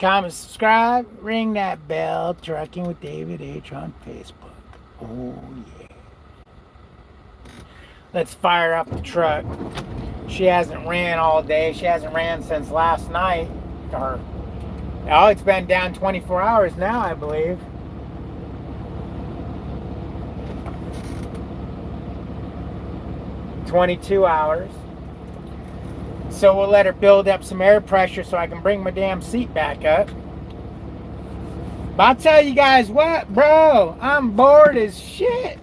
Comment, subscribe, ring that bell. Trucking with David H on Facebook. Oh yeah. Let's fire up the truck. She hasn't ran all day. She hasn't ran since last night. Or oh, it's been down 24 hours now, I believe. $22. So we'll let her build up some air pressure so I can bring my damn seat back up. But I'll tell you guys what, bro, I'm bored as shit.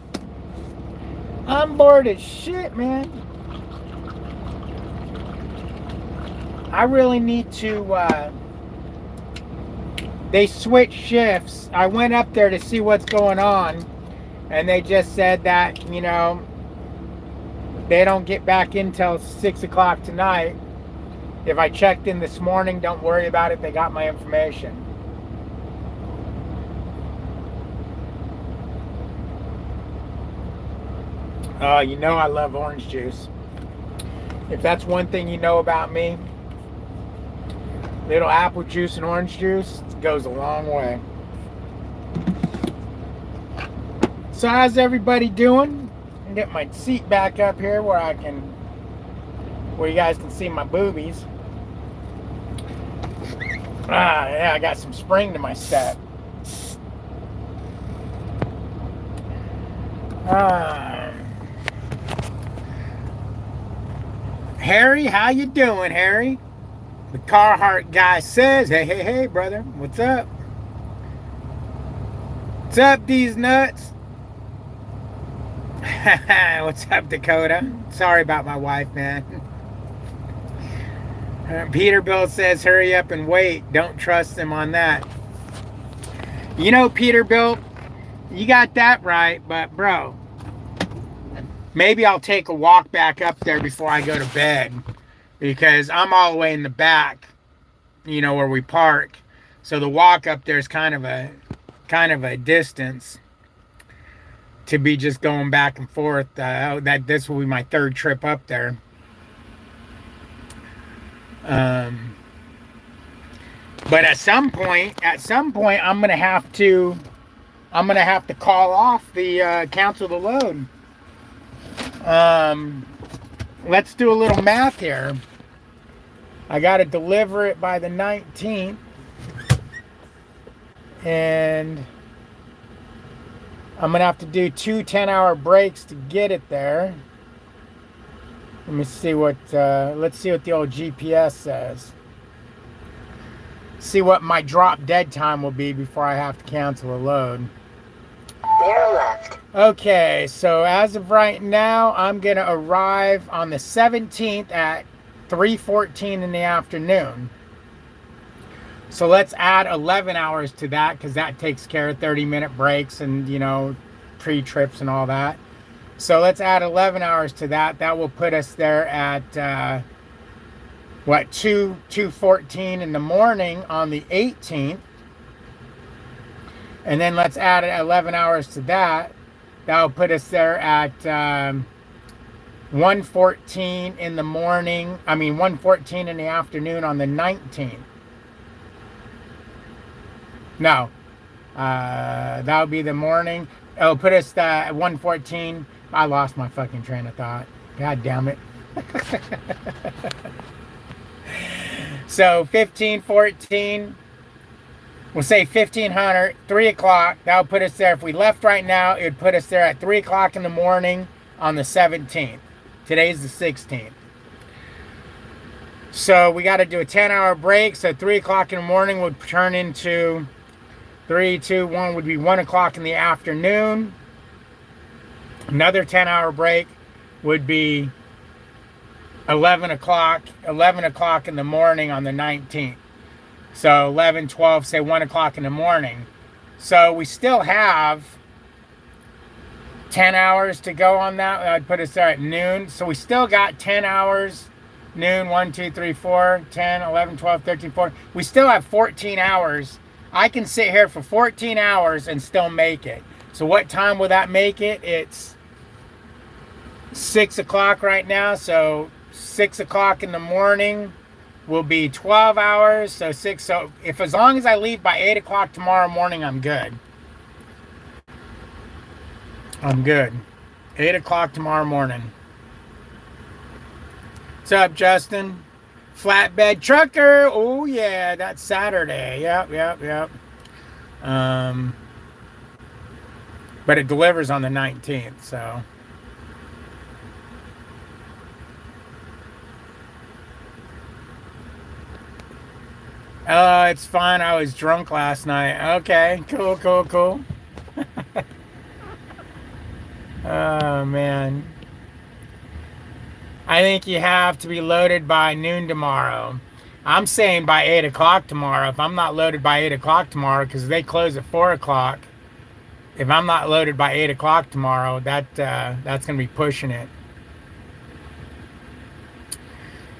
I'm bored as shit, man. I really need to, they switch shifts. I went up there to see what's going on, and they just said that, they don't get back in till 6 o'clock tonight. If I checked in this morning, don't worry about it. They got my information. I love orange juice. If that's one thing you know about me, little apple juice and orange juice goes a long way. So how's everybody doing? I get my seat back up here where you guys can see my boobies. Yeah, I got some spring to my step. Harry, how you doing, Harry? The Carhartt guy says, hey, brother, what's up? What's up, these nuts? What's up, Dakota? Sorry about my wife, man. Peterbilt says, hurry up and wait. Don't trust them on that. Peterbilt, you got that right, but bro, maybe I'll take a walk back up there before I go to bed, because I'm all the way in the back, where we park. So the walk up there is kind of a distance to be just going back and forth. This will be my third trip up there. But at some point, I'm gonna have to call off the cancel the load. Let's do a little math here. I got to deliver it by the 19th, and I'm gonna have to do 2 10-hour breaks to get it there. Let me see what. Let's see what the old GPS says. See what my drop dead time will be before I have to cancel a load. Bear left. Okay, so as of right now, I'm gonna arrive on the 17th at 3:14 in the afternoon. So let's add 11 hours to that, because that takes care of 30-minute breaks and pre-trips and all that. So let's add 11 hours to that. That will put us there at 2:14 in the morning on the 18th. And then let's add 11 hours to that. That will put us there at 1:14 in the morning. 1:14 in the afternoon on the 19th. No, that would be the morning. It'll put us at 1:14. I lost my fucking train of thought. God damn it. So 15:14. We'll say 1500, 3 o'clock. That'll put us there. If we left right now, it would put us there at 3 o'clock in the morning on the 17th. Today's the 16th. So we got to do a 10-hour break. So 3 o'clock in the morning would turn into 3, 2, 1 would be 1 o'clock in the afternoon. Another 10-hour break would be 11 o'clock in the morning on the 19th. So 11, 12, say 1 o'clock in the morning. So we still have 10 hours to go on that. I'd put us there at noon. So we still got 10 hours. Noon, 1, 2, 3, 4, 10, 11, 12, 13, 14. We still have 14 hours. I can sit here for 14 hours and still make it. So what time will that make it? It's 6 o'clock right now. So 6 o'clock in the morning will be 12 hours, so 6. So if as long as I leave by 8 o'clock tomorrow morning, I'm good. I'm good. 8 o'clock tomorrow morning. What's up, Justin? Flatbed trucker. Oh yeah, that's Saturday. Yep. But it delivers on the 19th, so. Oh, it's fine. I was drunk last night. Okay, cool. Oh, man. I think you have to be loaded by noon tomorrow. I'm saying by 8 o'clock tomorrow. If I'm not loaded by 8 o'clock tomorrow, because they close at 4 o'clock, if I'm not loaded by 8 o'clock tomorrow, that's going to be pushing it.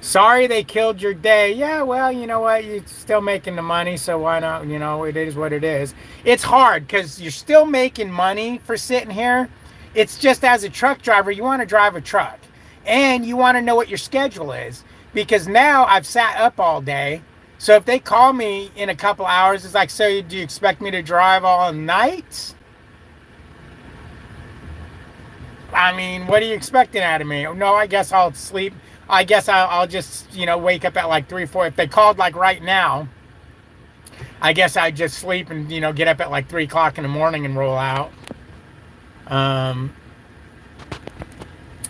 Sorry they killed your day. Yeah, well, you know what? You're still making the money, so why not? You know, it is what it is. It's hard because you're still making money for sitting here. It's just as a truck driver, you want to drive a truck. And you want to know what your schedule is. Because now I've sat up all day. So if they call me in a couple hours, it's like, so do you expect me to drive all night? I mean, what are you expecting out of me? No, I guess I'll sleep. I guess I'll just, wake up at like 3, 4. If they called like right now, I guess I'd just sleep and, get up at like 3 o'clock in the morning and roll out.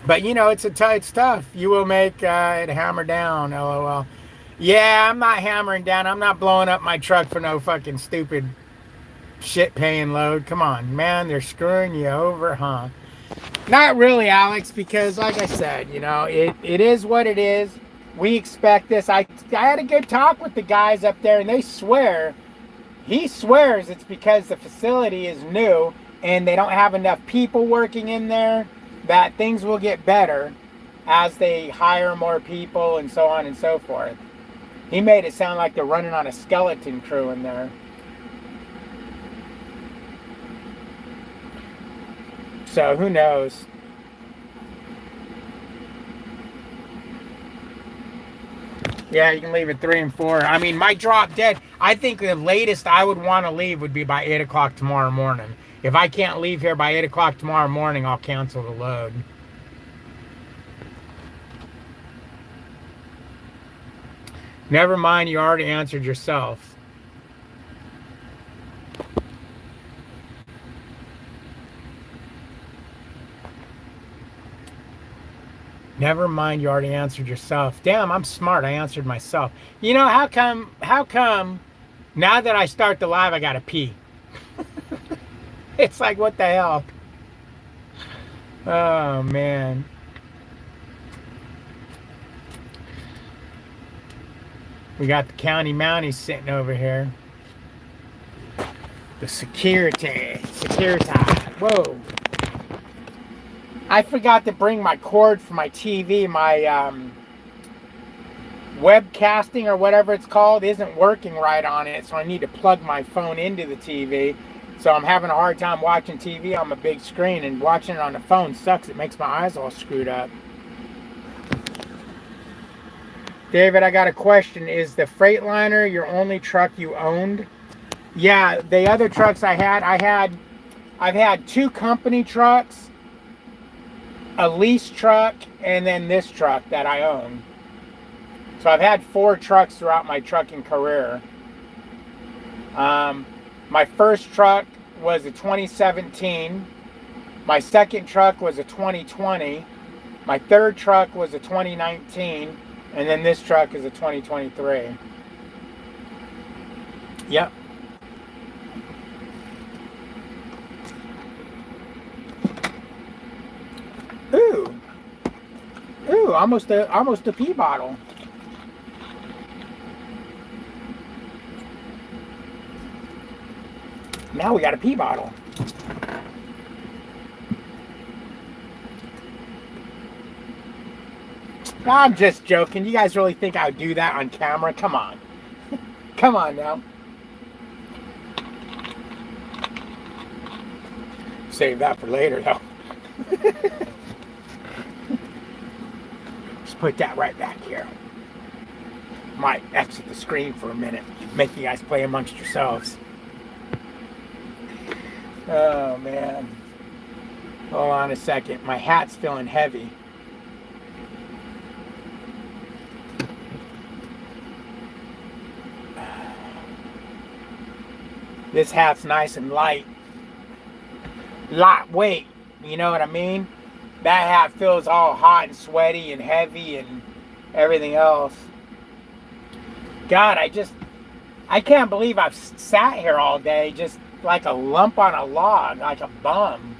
But, it's tough. You will make it hammer down, LOL. Yeah, I'm not hammering down. I'm not blowing up my truck for no fucking stupid shit paying load. Come on, man. They're screwing you over, huh? Not really, Alex, because like I said, it is what it is. We expect this. I had a good talk with the guys up there, and they swear, he swears it's because the facility is new and they don't have enough people working in there, that things will get better as they hire more people and so on and so forth. He made it sound like they're running on a skeleton crew in there. So who knows? Yeah, you can leave at 3 and 4. I mean, my drop dead. I think the latest I would want to leave would be by 8 o'clock tomorrow morning. If I can't leave here by 8 o'clock tomorrow morning, I'll cancel the load. Never mind, you already answered yourself. Never mind, you already answered yourself. Damn, I'm smart. I answered myself. How come now that I start the live, I gotta pee? It's like, what the hell? Oh, man. We got the county mounties sitting over here. The security. Whoa. I forgot to bring my cord for my TV. My webcasting or whatever it's called isn't working right on it, so I need to plug my phone into the TV. So I'm having a hard time watching TV on my big screen, and watching it on the phone sucks. It makes my eyes all screwed up. David, I got a question. Is the Freightliner your only truck you owned? Yeah, the other trucks I've had 2 company trucks, a lease truck, and then this truck that I own. So I've had 4 trucks throughout my trucking career. My first truck was a 2017. My second truck was a 2020. My third truck was a 2019. And then this truck is a 2023. Yep. Ooh, almost a pee bottle. Now we got a pee bottle. I'm just joking. You guys really think I would do that on camera? Come on. Come on now. Save that for later, though. Just put that right back here. Might exit the screen for a minute. Make you guys play amongst yourselves. Oh, man. Hold on a second. My hat's feeling heavy. This hat's nice and light. Lightweight. You know what I mean? That hat feels all hot and sweaty and heavy and everything else. God, I can't believe I've sat here all day just like a lump on a log, like a bum.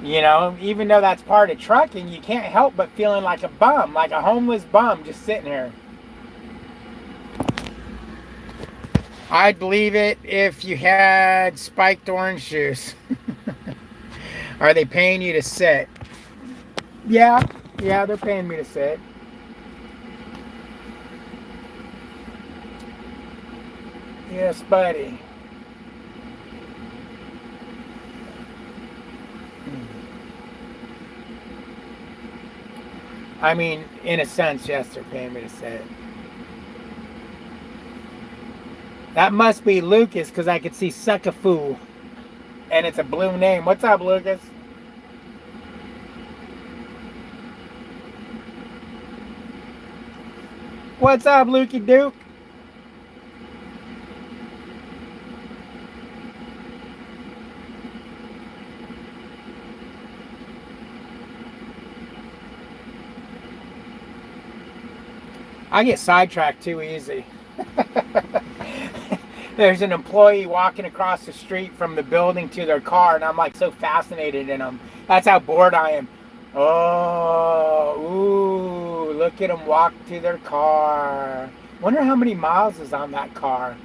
You know, even though that's part of trucking, you can't help but feeling like a bum, like a homeless bum just sitting here. I'd believe it if you had spiked orange juice. Are they paying you to sit? Yeah, they're paying me to sit. Yes, buddy. I mean, in a sense, yes, they're paying me to sit. That must be Lucas, because I could see Suckafoo. And it's a blue name. What's up, Lucas? What's up, Lukey Duke? I get sidetracked too easy. There's an employee walking across the street from the building to their car, and I'm like so fascinated in them. That's how bored I am. Oh, ooh, look at them walk to their car. Wonder how many miles is on that car.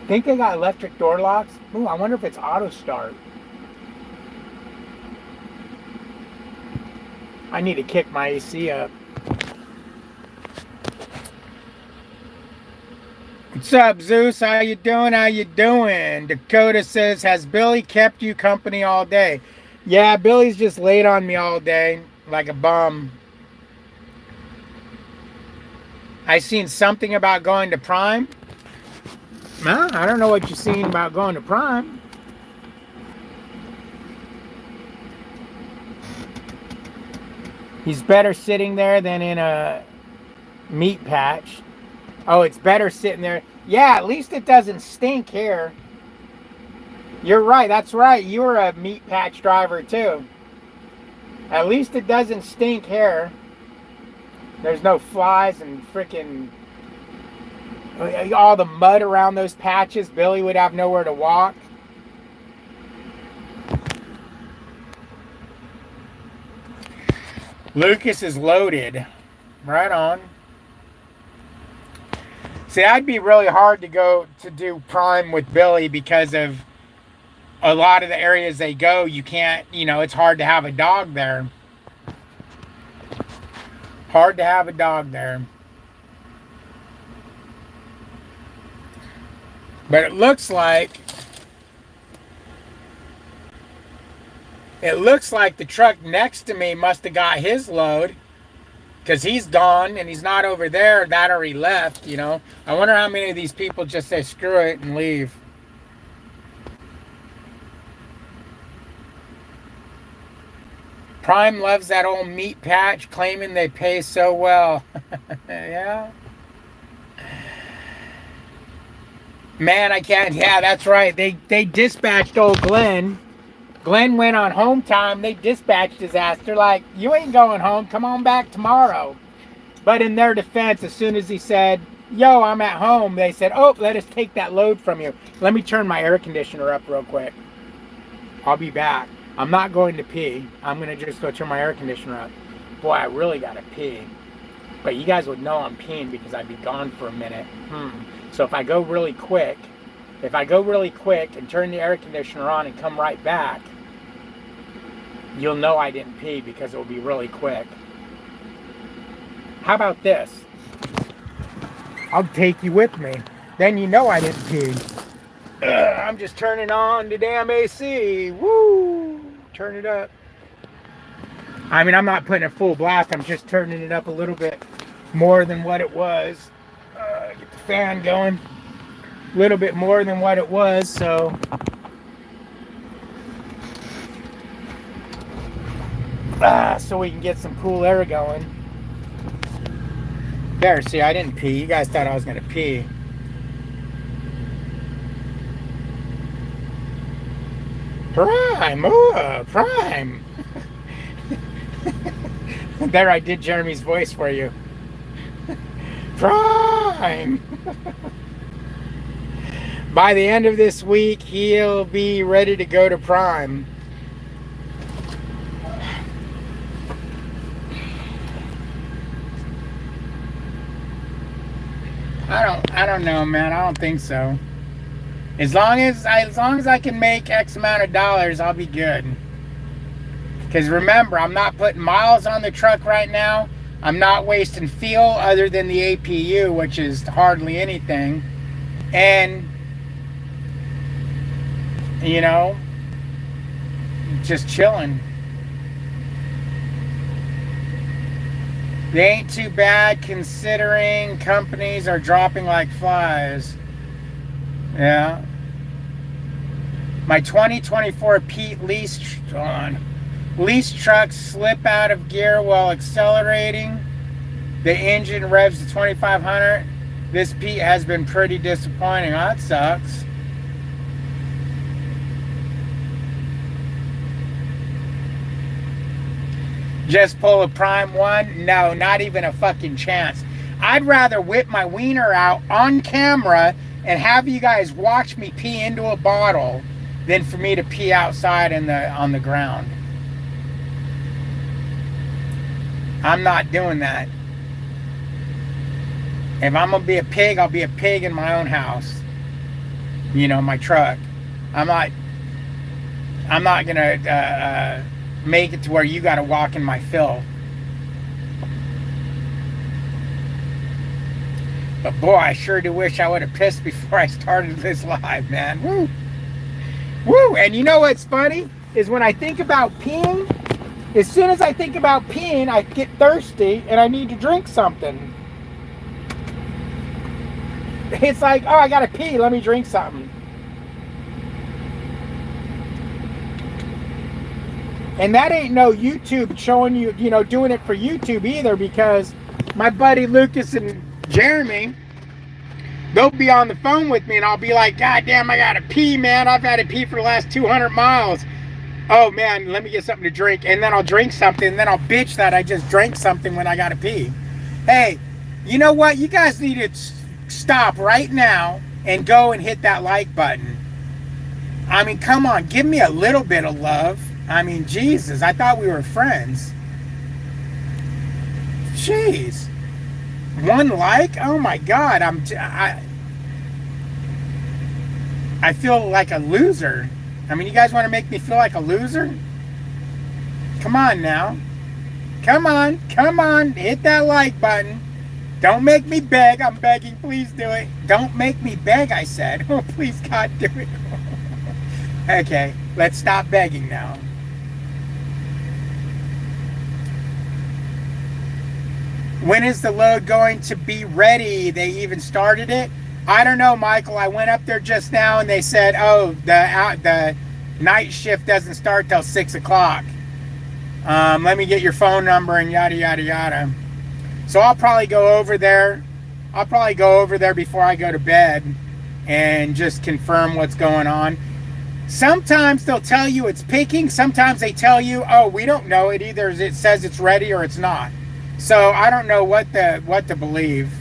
Think they got electric door locks? Ooh, I wonder if it's auto start. I need to kick my AC up. What's up, Zeus? How you doing? How you doing? Dakota says, has Billy kept you company all day? Yeah, Billy's just laid on me all day like a bum. I seen something about going to Prime. Well, I don't know what you've seen about going to Prime. He's better sitting there than in a meat patch. Oh, it's better sitting there. Yeah, at least it doesn't stink here. You're right. That's right. You're a meat patch driver, too. At least it doesn't stink here. There's no flies and freaking all the mud around those patches. Billy would have nowhere to walk. Lucas is loaded. Right on. See, that'd be really hard to go to do Prime with Billy because of a lot of the areas they go, you can't, it's hard to have a dog there. Hard to have a dog there. But it looks like the truck next to me must have got his load. Because he's gone and he's not over there. That or he left, I wonder how many of these people just say screw it and leave. Prime loves that old meat patch, claiming they pay so well. Yeah. Man, I can't. Yeah, that's right. They dispatched old Glenn. Glenn went on home time. They dispatched his ass. They're like, you ain't going home. Come on back tomorrow. But in their defense, as soon as he said, yo, I'm at home, they said, oh, let us take that load from you. Let me turn my air conditioner up real quick. I'll be back. I'm not going to pee. I'm going to just go turn my air conditioner up. Boy, I really got to pee. But you guys would know I'm peeing because I'd be gone for a minute. So if I go really quick and turn the air conditioner on and come right back, you'll know I didn't pee because it will be really quick. How about this? I'll take you with me. Then you know I didn't pee. I'm just turning on the damn AC. Woo! Turn it up. I mean, I'm not putting it full blast. I'm just turning it up a little bit more than what it was. Gotta get the fan going. A little bit more than what it was, so. So we can get some cool air going. There, see, I didn't pee. You guys thought I was gonna pee. Prime, Prime. There, I did Jeremy's voice for you. Prime. By the end of this week, he'll be ready to go to Prime. I don't know, man. I don't think so. As long as I can make X amount of dollars, I'll be good. Because remember, I'm not putting miles on the truck right now. I'm not wasting fuel other than the APU, which is hardly anything. And, you know, just chilling. They ain't too bad considering companies are dropping like flies. Yeah. My 2024 Pete lease trucks slip out of gear while accelerating. The engine revs to 2,500. This Pete has been pretty disappointing. Oh, that sucks. Just pull a Prime 1? No, not even a fucking chance. I'd rather whip my wiener out on camera and have you guys watch me pee into a bottle than for me to pee outside on the ground. I'm not doing that. If I'm gonna be a pig, I'll be a pig in my own house. You know, my truck. I'm not gonna make it to where you gotta walk in my filth. But boy, I sure do wish I would have pissed before I started this live, man. Woo! Woo! And you know what's funny? Is when I think about peeing, as soon as I think about peeing, I get thirsty and I need to drink something. It's like, oh, I gotta pee, let me drink something. And that ain't no YouTube showing you, you know, doing it for YouTube either, because my buddy Lucas and Jeremy, they'll be on the phone with me and I'll be like, God damn, I gotta pee, man. I've had to pee for the last 200 miles. Oh man, let me get something to drink. And then I'll drink something and then I'll bitch that I just drank something when I gotta pee. Hey, you know what? You guys need to stop right now and go and hit that like button. I mean, come on, give me a little bit of love. I mean, Jesus, I thought we were friends. Jeez. One like? Oh my God, I feel like a loser. I mean, you guys want to make me feel like a loser? Come on now. Come on, hit that like button. Don't make me beg. I'm begging, please do it. Don't make me beg, I said. Oh, please, God, do it. Okay, let's stop begging now. When is the load going to be ready? They even started it? I don't know, Michael. I went up there just now and they said, oh, the night shift doesn't start till 6 o'clock. Let me get your phone number and yada, yada, yada. So I'll probably go over there. I'll probably go over there before I go to bed and just confirm what's going on. Sometimes they'll tell you it's picking. Sometimes they tell you, oh, we don't know. It either it says it's ready or it's not. So I don't know what to believe.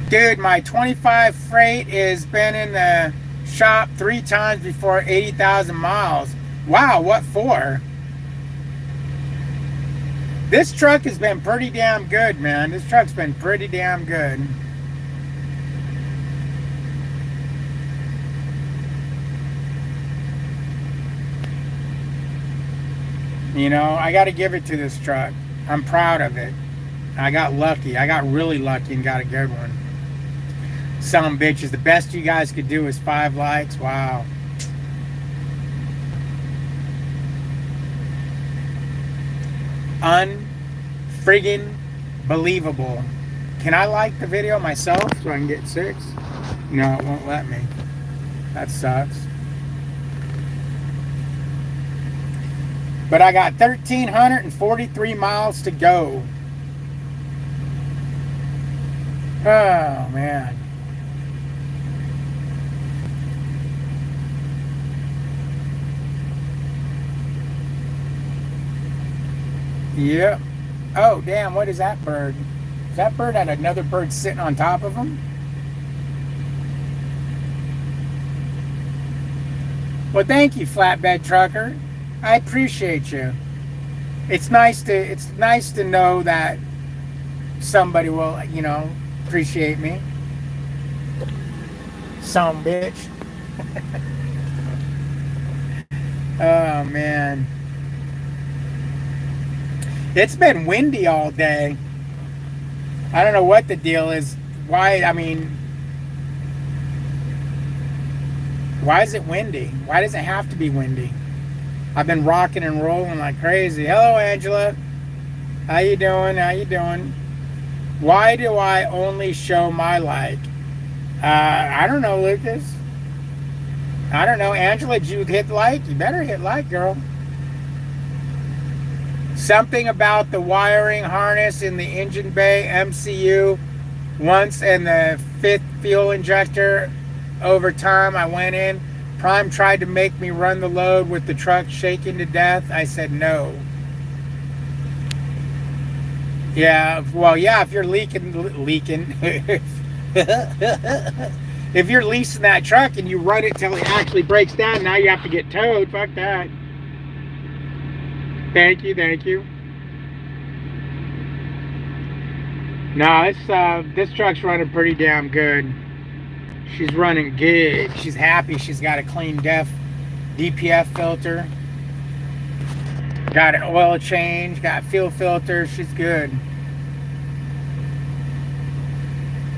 Dude, my 25 freight has been in the shop 3 times before 80,000 miles. Wow, what for? This truck has been pretty damn good, man. This truck's been pretty damn good. You know, I got to give it to this truck. I'm proud of it. I got lucky. I got really lucky and got a good one. Some bitches. The best you guys could do is 5 likes. Wow. Unfriggin believable. Can I like the video myself so I can get 6? No, it won't let me. That sucks. But I got 1,343 miles to go. Oh, man. Yep. Oh, damn, what is that bird? Is that bird had another bird sitting on top of him? Well, thank you, flatbed trucker. I appreciate you. It's nice to know that somebody will, you know, appreciate me. Some bitch. Oh, man. It's been windy all day. I don't know what the deal is. Why, I mean, why is it windy? Why does it have to be windy? I've been rocking and rolling like crazy. Hello, Angela. How you doing? How you doing? Why do I only show my like? I don't know, Lucas. I don't know. Angela, did you hit like? You better hit like, girl. Something about the wiring harness in the engine bay MCU once and the 5th fuel injector. Over time, I went in. Prime tried to make me run the load with the truck shaking to death. I said no. Yeah, well, yeah, if you're leaking. If you're leasing that truck and you run it till it actually breaks down, now you have to get towed. Fuck that. Thank you, thank you. No, this truck's running pretty damn good. She's running good. She's happy. She's got a clean DPF filter. Got an oil change. Got fuel filter. She's good.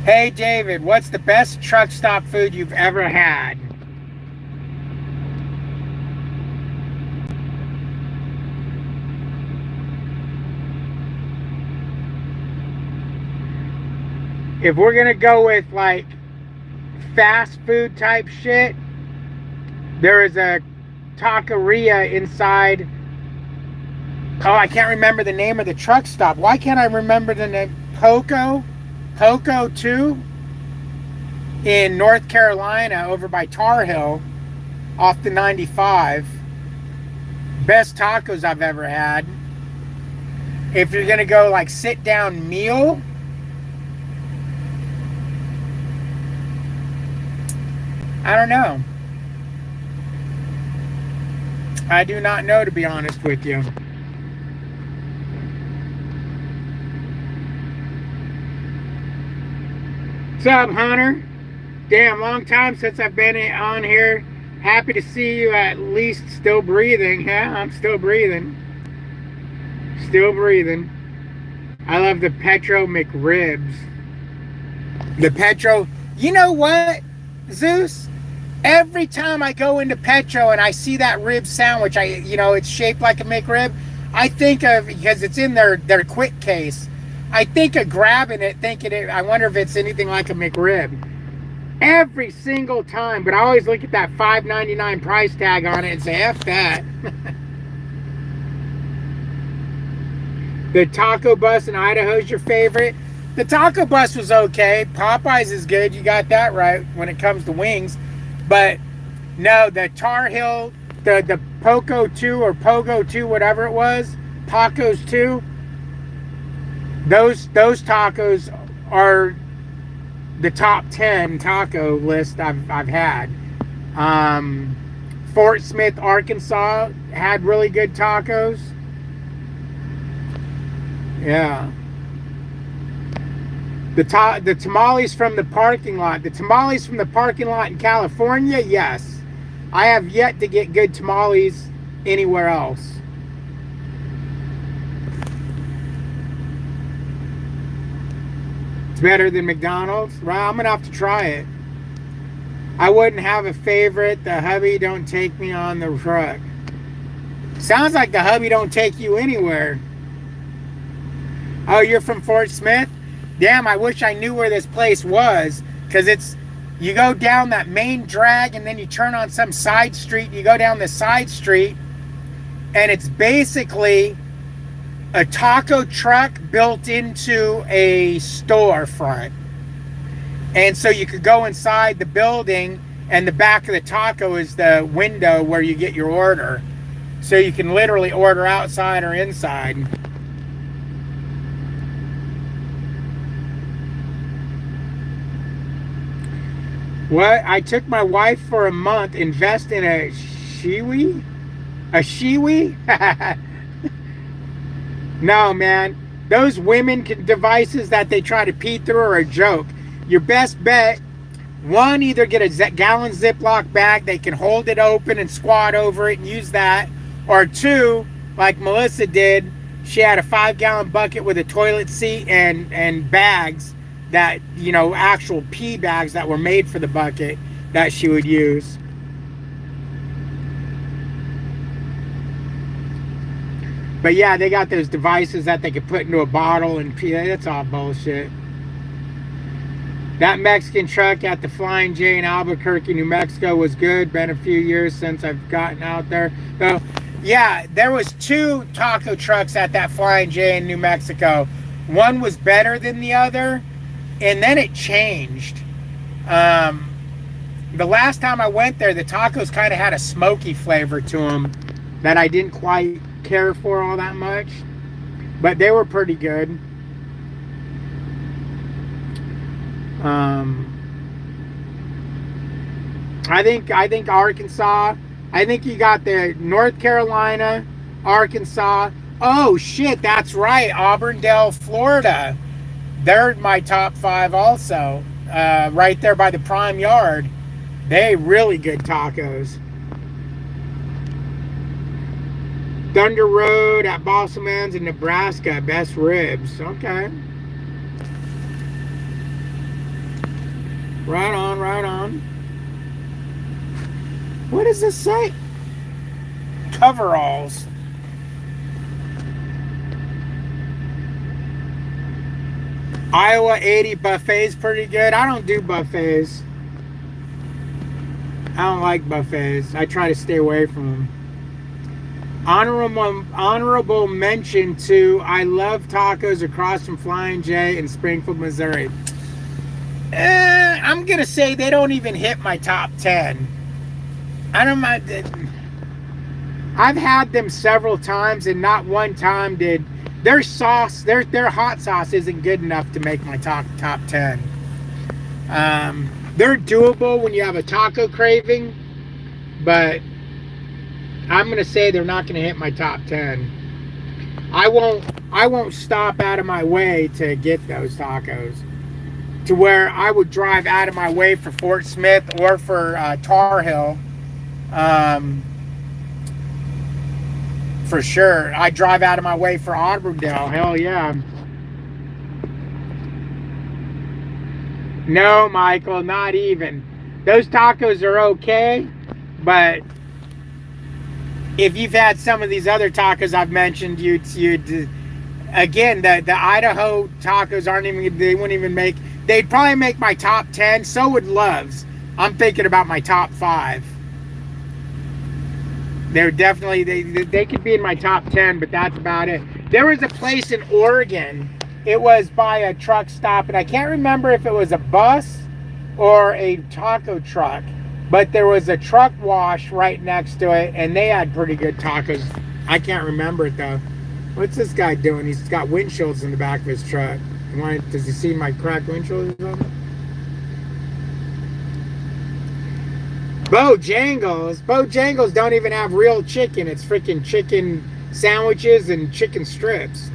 Hey, David, what's the best truck stop food you've ever had? If we're gonna go with like fast food type shit, there is a taqueria inside. Oh, I can't remember the name of the truck stop. Why can't I remember the name? Poco 2 in North Carolina over by Tar Hill off the 95. Best tacos I've ever had. If you're gonna go like sit down meal, I don't know. I do not know, to be honest with you. What's up, Hunter? Damn, long time since I've been on here. Happy to see you at least still breathing. Yeah, I'm still breathing. Still breathing. I love the Petro McRibs. The Petro... You know what, Zeus? Every time I go into Petro and I see that rib sandwich, it's shaped like a McRib, I think of, because it's in their quick case, I think of grabbing it, I wonder if it's anything like a McRib. Every single time, but I always look at that $5.99 price tag on it and say, F that. The taco bus in Idaho is your favorite? The taco bus was okay. Popeyes is good. You got that right when it comes to wings. But no, the Tar Hill, the Poco 2 or Pogo 2, whatever it was, Tacos 2, those tacos are the top 10 taco list I've had. Fort Smith, Arkansas had really good tacos. Yeah. The tamales from the parking lot. The tamales from the parking lot in California, yes. I have yet to get good tamales anywhere else. It's better than McDonald's? Well, I'm gonna have to try it. I wouldn't have a favorite. The hubby don't take me on the truck. Sounds like the hubby don't take you anywhere. Oh, you're from Fort Smith? Damn, I wish I knew where this place was. Because you go down that main drag and then you turn on some side street. You go down the side street and it's basically a taco truck built into a storefront. And so you could go inside the building and the back of the taco is the window where you get your order. So you can literally order outside or inside. What? I took my wife for a month, invest in a shiwi? A shiwi? No, man. Those women devices that they try to pee through are a joke. Your best bet, one, either get a gallon Ziploc bag. They can hold it open and squat over it and use that. Or two, like Melissa did, she had a 5-gallon bucket with a toilet seat and bags that, you know, actual pee bags that were made for the bucket that she would use. But yeah, they got those devices that they could put into a bottle and pee. That's all bullshit. That Mexican truck at the Flying J in Albuquerque, New Mexico was good. Been a few years since I've gotten out there. So yeah, there was 2 taco trucks at that Flying J in New Mexico. One was better than the other, and then it changed. The last time I went there, the tacos kind of had a smoky flavor to them that I didn't quite care for all that much, but they were pretty good. I think Arkansas. I think you got the North Carolina, Arkansas. Oh shit, that's right, Auburndale, Florida. They're my top 5 also. Right there by the Prime Yard. They really good tacos. Thunder Road at Bosselman's in Nebraska, best ribs. Okay. Right on, right on. What does this say? Coveralls. Iowa 80 buffets pretty good. I don't do buffets. I don't like buffets. I try to stay away from them. Honorable mention to I Love Tacos across from Flying J in Springfield, Missouri. I'm gonna say they don't even hit my top 10. I don't mind. I've had them several times, and not one time did their sauce. Their hot sauce isn't good enough to make my top 10. They're doable when you have a taco craving, but I'm gonna say they're not gonna hit my top 10. I won't stop out of my way to get those tacos. To where I would drive out of my way for Fort Smith or for Tar Heel. For sure. I drive out of my way for Auburndale. Hell yeah. No, Michael, not even. Those tacos are okay, but if you've had some of these other tacos I've mentioned, you'd again, the Idaho tacos they wouldn't even make. They'd probably make my top 10. So would Love's. I'm thinking about my top 5. They're definitely, they could be in my top 10, but that's about it. There was a place in Oregon. It was by a truck stop, and I can't remember if it was a bus or a taco truck, but there was a truck wash right next to it, and they had pretty good tacos. I can't remember it though. What's this guy doing? He's got windshields in the back of his truck. Does he see my cracked windshield or something? Bojangles don't even have real chicken. It's freaking chicken sandwiches and chicken strips.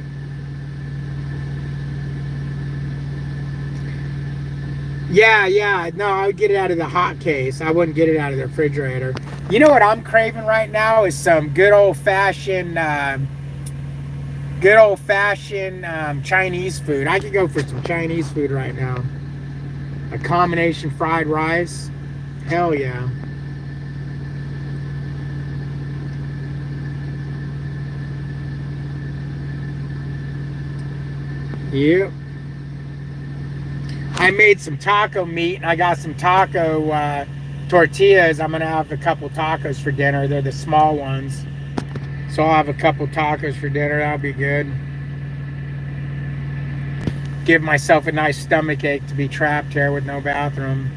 Yeah. No, I would get it out of the hot case. I wouldn't get it out of the refrigerator. You know what I'm craving right now is some good old-fashioned Chinese food. I could go for some Chinese food right now. A combination fried rice. Hell yeah. Yep. I made some taco meat and I got some taco tortillas. I'm gonna have a couple tacos for dinner. They're the small ones. So I'll have a couple tacos for dinner. That'll be good. Give myself a nice stomach ache to be trapped here with no bathroom.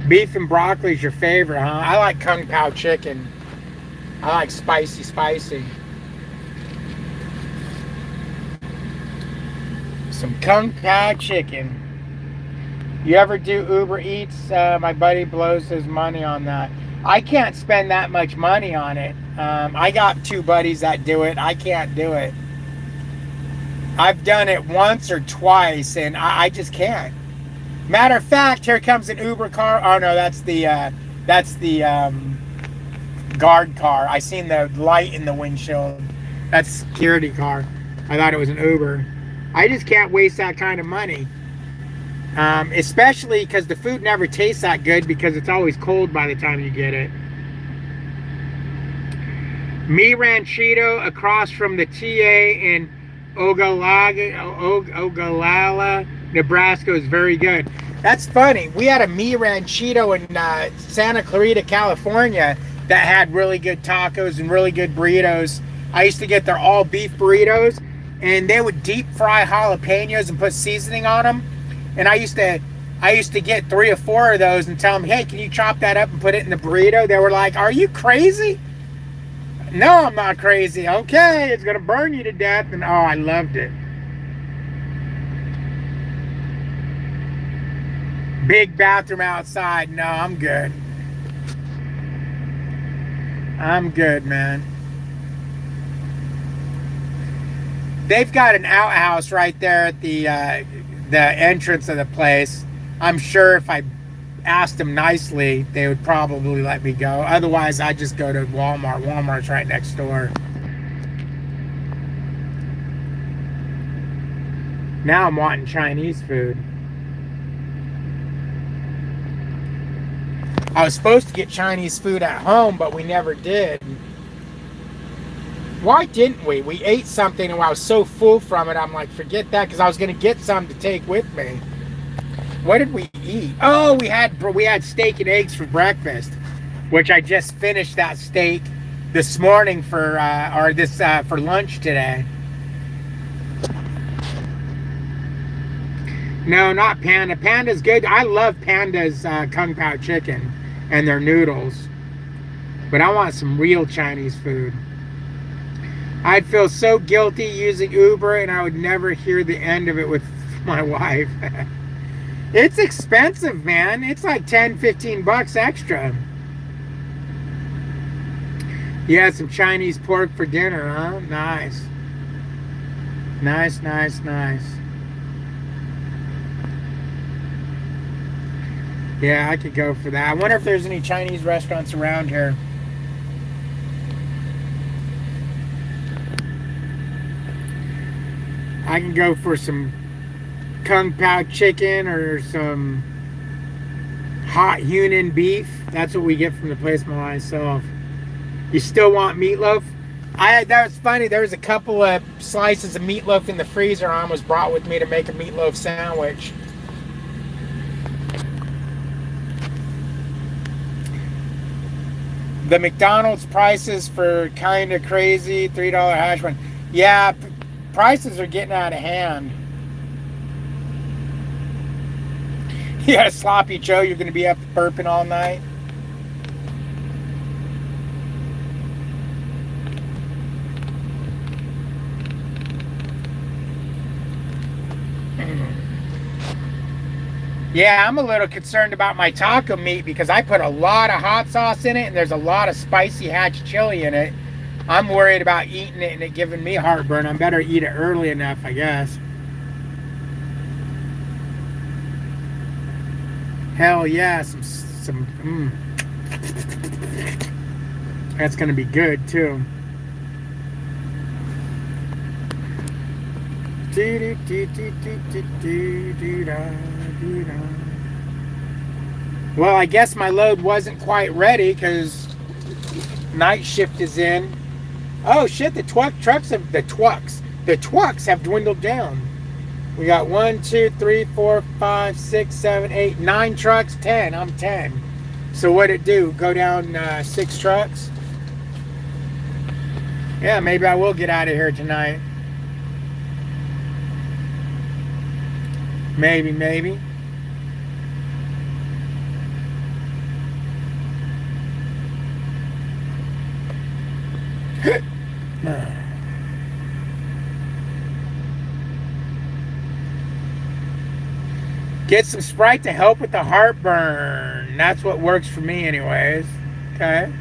Beef and broccoli is your favorite, huh? I like Kung Pao chicken. I like spicy. Some Kung Pao chicken. You ever do Uber Eats? My buddy blows his money on that. I can't spend that much money on it. I got 2 buddies that do it. I can't do it. I've done it once or twice, and I just can't. Matter of fact, here comes an Uber car. Oh no, that's the guard car. I seen the light in the windshield. That's a security car. I thought it was an Uber. I just can't waste that kind of money. Especially because the food never tastes that good because it's always cold by the time you get it. Mi Ranchito across from the TA in Ogallala, Nebraska is very good. That's funny. We had a Mi Ranchito in Santa Clarita, California that had really good tacos and really good burritos. I used to get their all beef burritos and they would deep fry jalapenos and put seasoning on them. And I used to get 3 or 4 of those and tell them, hey, can you chop that up and put it in the burrito? They were like, are you crazy? No, I'm not crazy. Okay, it's going to burn you to death. And oh, I loved it. Big bathroom outside. No, I'm good. I'm good, man. They've got an outhouse right there at the entrance of the place. I'm sure if I asked them nicely, they would probably let me go. Otherwise, I just go to Walmart. Walmart's right next door. Now I'm wanting Chinese food. I was supposed to get Chinese food at home, but we never did. Why didn't we? We ate something and I was so full from it, I'm like, forget that, because I was going to get some to take with me. What did we eat? Oh, we had steak and eggs for breakfast, which I just finished that steak this morning for lunch today. No, not Panda. Panda's good. I love Panda's Kung Pao chicken and their noodles, but I want some real Chinese food. I'd feel so guilty using Uber and I would never hear the end of it with my wife. It's expensive, man. It's like 10, 15 bucks extra. You had some Chinese pork for dinner, huh? Nice. Nice. Yeah, I could go for that. I wonder if there's any Chinese restaurants around here. I can go for some Kung Pao chicken or some hot Hunan beef. That's what we get from the place by myself. You still want meatloaf? That was funny. There was a couple of slices of meatloaf in the freezer I almost brought with me to make a meatloaf sandwich. The McDonald's prices for kind of crazy $3 hash brown. Yeah, prices are getting out of hand. Yeah, Sloppy Joe, you're going to be up burping all night. Yeah, I'm a little concerned about my taco meat because I put a lot of hot sauce in it and there's a lot of spicy hatch chili in it. I'm worried about eating it and it giving me heartburn. I better eat it early enough, I guess. Hell yeah, That's gonna be good too. Well, I guess my load wasn't quite ready because night shift is in. Oh shit, the The trucks have dwindled down. We got 1, 2, 3, 4, 5, 6, 7, 8, 9 trucks, 10. I'm 10. So what'd it do? Go down 6 trucks? Yeah, maybe I will get out of here tonight. Maybe. Get some Sprite to help with the heartburn. That's what works for me anyways. Okay.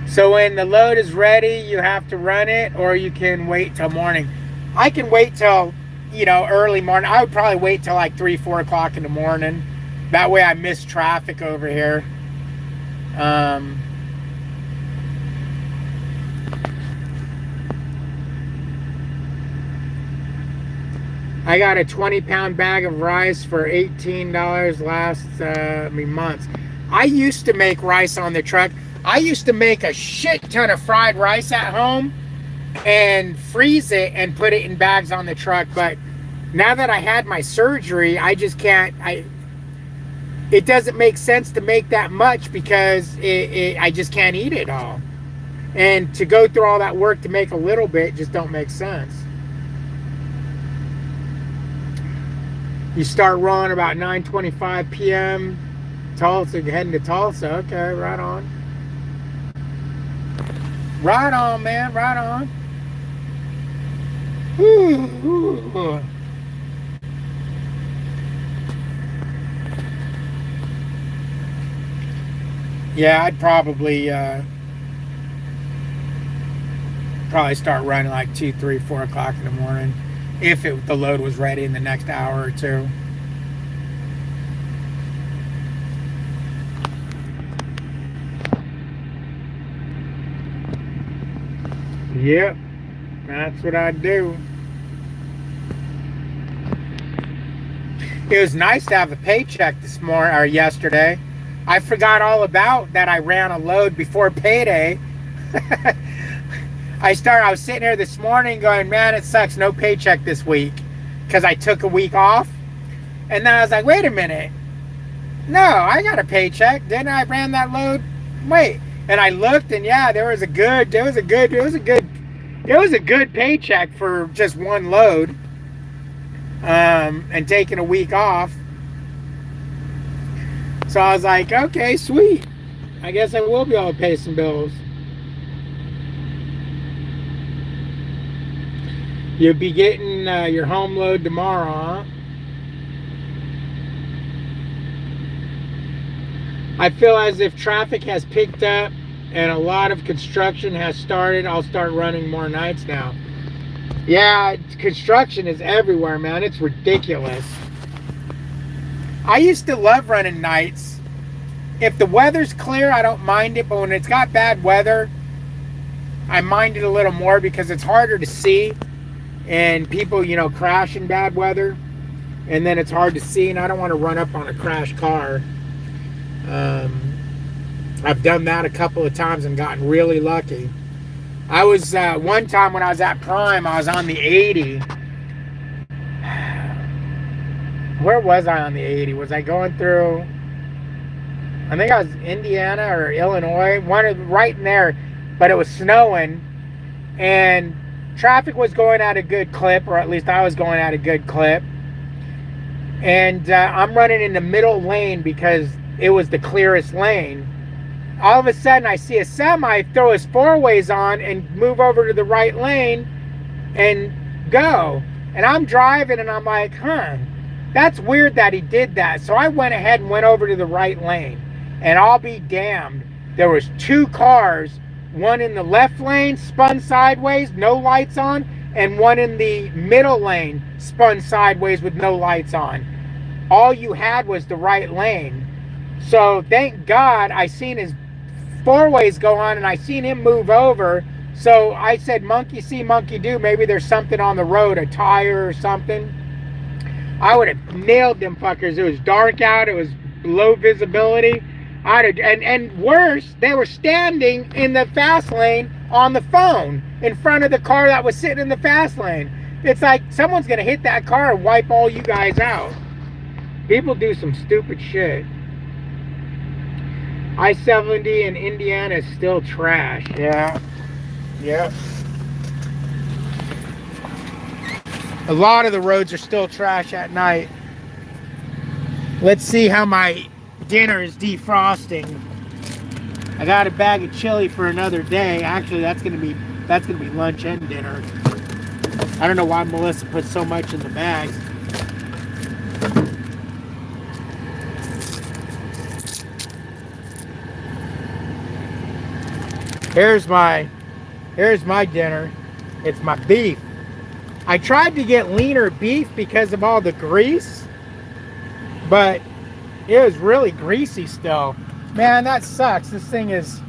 So when the load is ready, you have to run it, or you can wait till morning. I can wait till, early morning. I would probably wait till like 3, 4 o'clock in the morning. That way I miss traffic over here. I got a 20-pound bag of rice for $18 last months. I used to make rice on the truck. I used to make a shit ton of fried rice at home and freeze it and put it in bags on the truck. But now that I had my surgery, I just can't. It doesn't make sense to make that much because I just can't eat it all. And to go through all that work to make a little bit just don't make sense. You start rolling about 9:25 p.m. Tulsa, heading to Tulsa. Okay, right on. Right on, man, right on. Ooh. Yeah, I'd probably start running like 2, 3, 4 o'clock in the morning if the load was ready in the next hour or two. Yep, that's what I'd do. It was nice to have a paycheck this morning or yesterday. I forgot all about that. I ran a load before payday. I was sitting here this morning going, man, it sucks, no paycheck this week, because I took a week off. And then I was like, wait a minute, no, I got a paycheck. Didn't I ran that load? Wait. And I looked, and yeah, it was a good paycheck for just one load, and taking a week off. So I was like, okay, sweet. I guess I will be able to pay some bills. You'll be getting your home load tomorrow, huh? I feel as if traffic has picked up and a lot of construction has started. I'll start running more nights now. Yeah, construction is everywhere, man. It's ridiculous. I used to love running nights. If the weather's clear, I don't mind it. But when it's got bad weather, I mind it a little more because it's harder to see. And people, crash in bad weather. And then it's hard to see. And I don't want to run up on a crashed car. I've done that a couple of times and gotten really lucky. I was, one time when I was at Prime, I was on the 80. Where was I on the 80? Was I going through, I think I was Indiana or Illinois, right in there, but it was snowing, and traffic was going at a good clip, or at least I was going at a good clip, and I'm running in the middle lane because it was the clearest lane. All of a sudden I see a semi throw his four-ways on and move over to the right lane and go, and I'm driving and I'm like, that's weird that he did that. So I went ahead and went over to the right lane, and I'll be damned, there was 2 cars, one in the left lane spun sideways, no lights on, and one in the middle lane spun sideways with no lights on. All you had was the right lane. So thank God I seen his four-ways go on and I seen him move over. So I said, monkey see, monkey do. Maybe there's something on the road, a tire or something. I would have nailed them fuckers. It was dark out. It was low visibility. And worse, they were standing in the fast lane on the phone in front of the car that was sitting in the fast lane. It's like someone's gonna hit that car and wipe all you guys out. People do some stupid shit. I-70 in Indiana is still trash. Yeah. Yep. A lot of the roads are still trash at night. Let's see how my dinner is defrosting. I got a bag of chili for another day. Actually, that's gonna be lunch and dinner. I don't know why Melissa put so much in the bags. Here's my dinner. It's my beef. I tried to get leaner beef because of all the grease, but it was really greasy still. Man, that sucks. This thing is...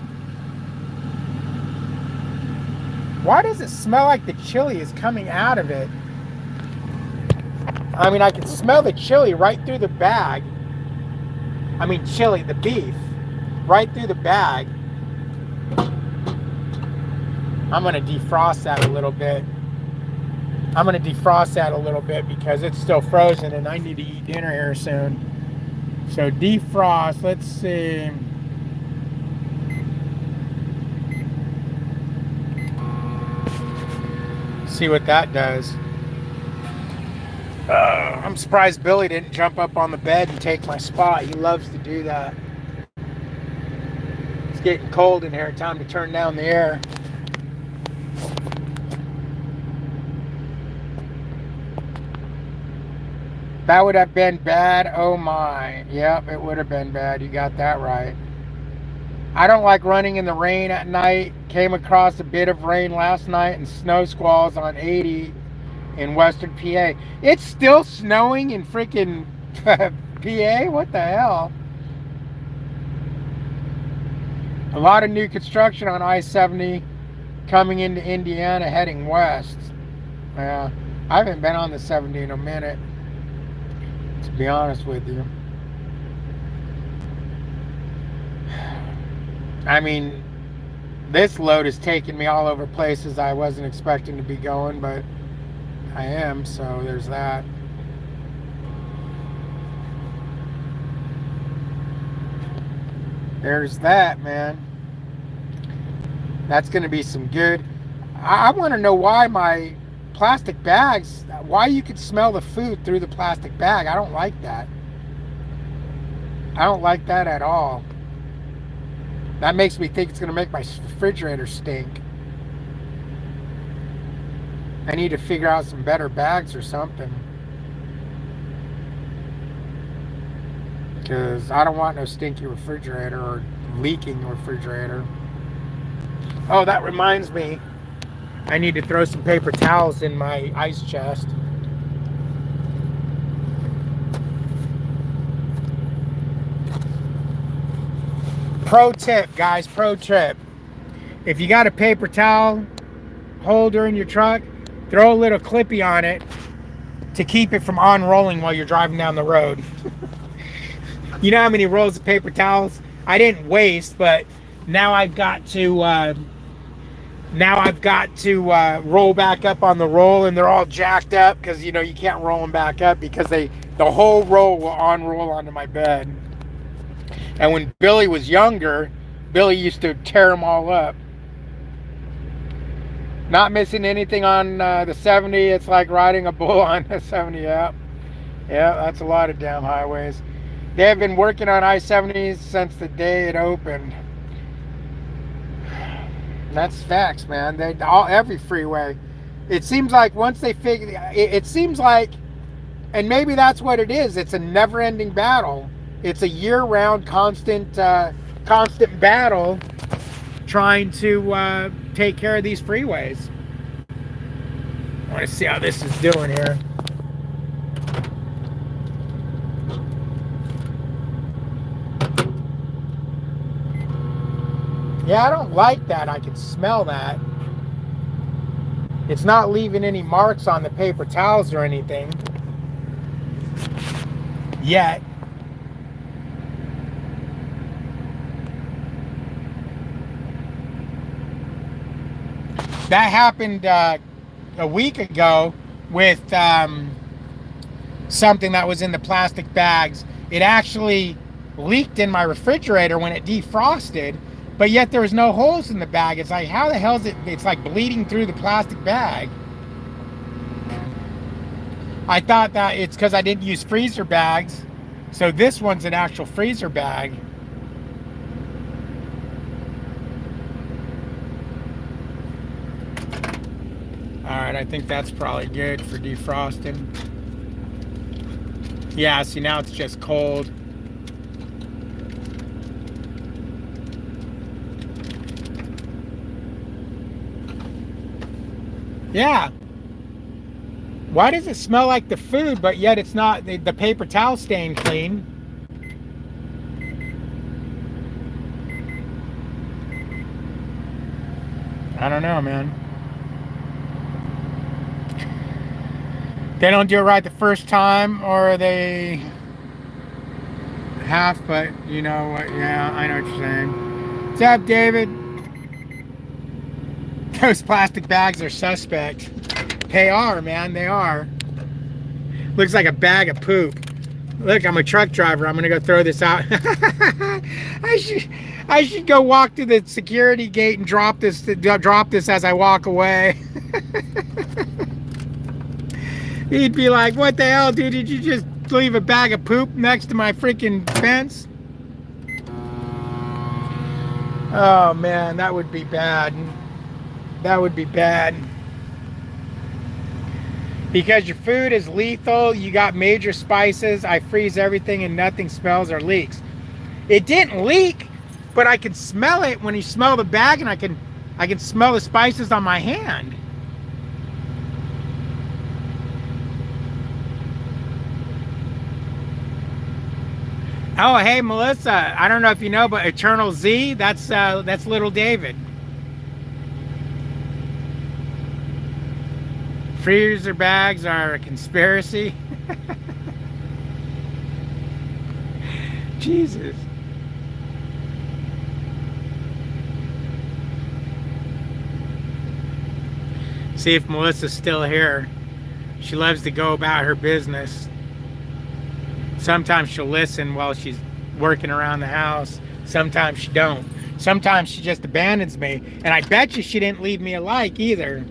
Why does it smell like the chili is coming out of it? I mean, I can smell the chili right through the bag. I mean, chili, the beef, right through the bag. I'm going to defrost that a little bit. Because it's still frozen and I need to eat dinner here soon. So defrost, let's see. See what that does. I'm surprised Billy didn't jump up on the bed and take my spot. He loves to do that. It's getting cold in here. Time to turn down the air. That would have been bad. Oh my. Yep, it would have been bad. You got that right. I don't like running in the rain at night. Came across a bit of rain last night and snow squalls on 80 in western PA. It's still snowing in freaking PA? What the hell? A lot of new construction on I-70 coming into Indiana heading west. Yeah, I haven't been on the 70 in a minute, to be honest with you. I mean, this load is taking me all over places I wasn't expecting to be going, but I am, so there's that. There's that, man. That's going to be some good. I want to know why my plastic bags, why you could smell the food through the plastic bag. I don't like that. I don't like that at all. That makes me think it's going to make my refrigerator stink. I need to figure out some better bags or something. Because I don't want no stinky refrigerator or leaking refrigerator. Oh, that reminds me. I need to throw some paper towels in my ice chest. Pro tip, guys, pro tip. If you got a paper towel holder in your truck, throw a little clippy on it to keep it from unrolling while you're driving down the road. You know how many rolls of paper towels I didn't waste, but now I've got to roll back up on the roll, and they're all jacked up because you know you can't roll them back up because the whole roll will unroll onto my bed. And when Billy was younger, Billy used to tear them all up. Not missing anything on the 70. It's like riding a bull on the 70. Yeah, that's a lot of damn highways. They have been working on I-70s since the day it opened. That's facts, man. Every freeway. It seems like once they figure, it seems like, and maybe that's what it is. It's a never-ending battle. It's a year-round, constant battle trying to take care of these freeways. I want to see how this is doing here. Yeah, I don't like that. I can smell that. It's not leaving any marks on the paper towels or anything yet. That happened a week ago with something that was in the plastic bags. It actually leaked in my refrigerator when it defrosted, but yet there was no holes in the bag. It's like, how the hell is it? It's like bleeding through the plastic bag. I thought that it's because I didn't use freezer bags. So this one's an actual freezer bag. All right, I think that's probably good for defrosting. Yeah, see, now it's just cold. Yeah. Why does it smell like the food, but yet it's not, the paper towel stain clean? I don't know, man. They don't do it right the first time, or they half, but you know what? Yeah, I know what you're saying. What's up, David? Those plastic bags are suspect. They are, man. They are. Looks like a bag of poop. Look, I'm a truck driver. I'm gonna go throw this out. I should go walk to the security gate and drop this as I walk away. He'd be like, "What the hell, dude? Did you just leave a bag of poop next to my freaking fence?" Oh man, that would be bad. That would be bad. Because your food is lethal, you got major spices, I freeze everything and nothing smells or leaks. It didn't leak, but I can smell it when you smell the bag, and I can smell the spices on my hand. Oh, hey Melissa, I don't know if you know, but Eternal Z, that's little David. Freezer bags are a conspiracy. Jesus. See if Melissa's still here. She loves to go about her business. Sometimes she'll listen while she's working around the house. Sometimes she don't. Sometimes she just abandons me. And I bet you she didn't leave me a like either.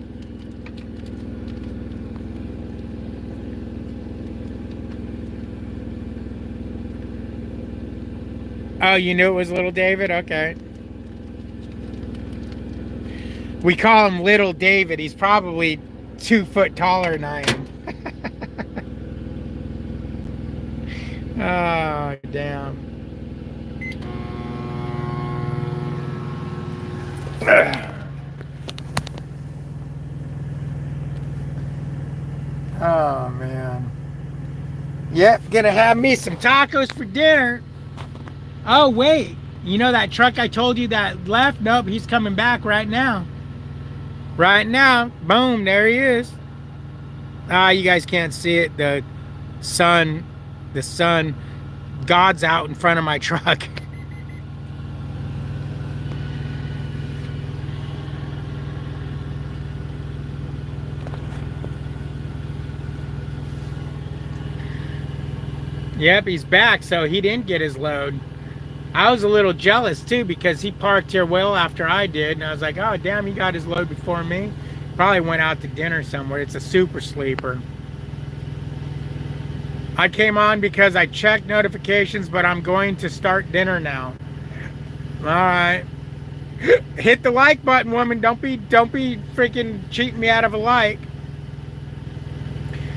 Oh, you knew it was little David? Okay. We call him Little David. He's probably 2 foot taller than I am. Oh, damn. Oh, man. Yep, gonna have me some tacos for dinner. Oh, wait. You know that truck I told you that left? Nope, he's coming back right now. Right now. Boom, there he is. Ah, you guys can't see it. The sun, God's out in front of my truck. Yep, he's back, so he didn't get his load. I was a little jealous too, because he parked here well after I did, and I was like, oh damn, he got his load before me. Probably went out to dinner somewhere. It's a super sleeper. I came on because I checked notifications, but I'm going to start dinner now. All right. Hit the like button, woman. Don't be freaking cheating me out of a like.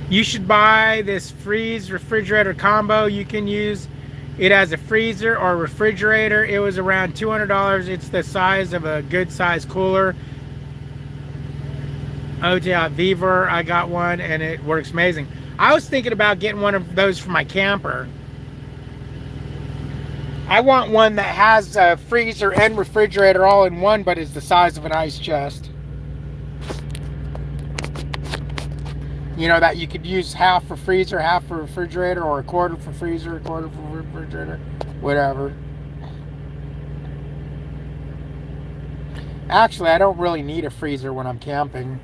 You should buy this freeze refrigerator combo. You can use it as a freezer or refrigerator. It was around $200. It's the size of a good size cooler. OJ Viver, I got one and it works amazing. I was thinking about getting one of those for my camper. I want one that has a freezer and refrigerator all in one, but is the size of an ice chest. You know, that you could use half for freezer, half for refrigerator, or a quarter for freezer, a quarter for refrigerator, whatever. Actually, I don't really need a freezer when I'm camping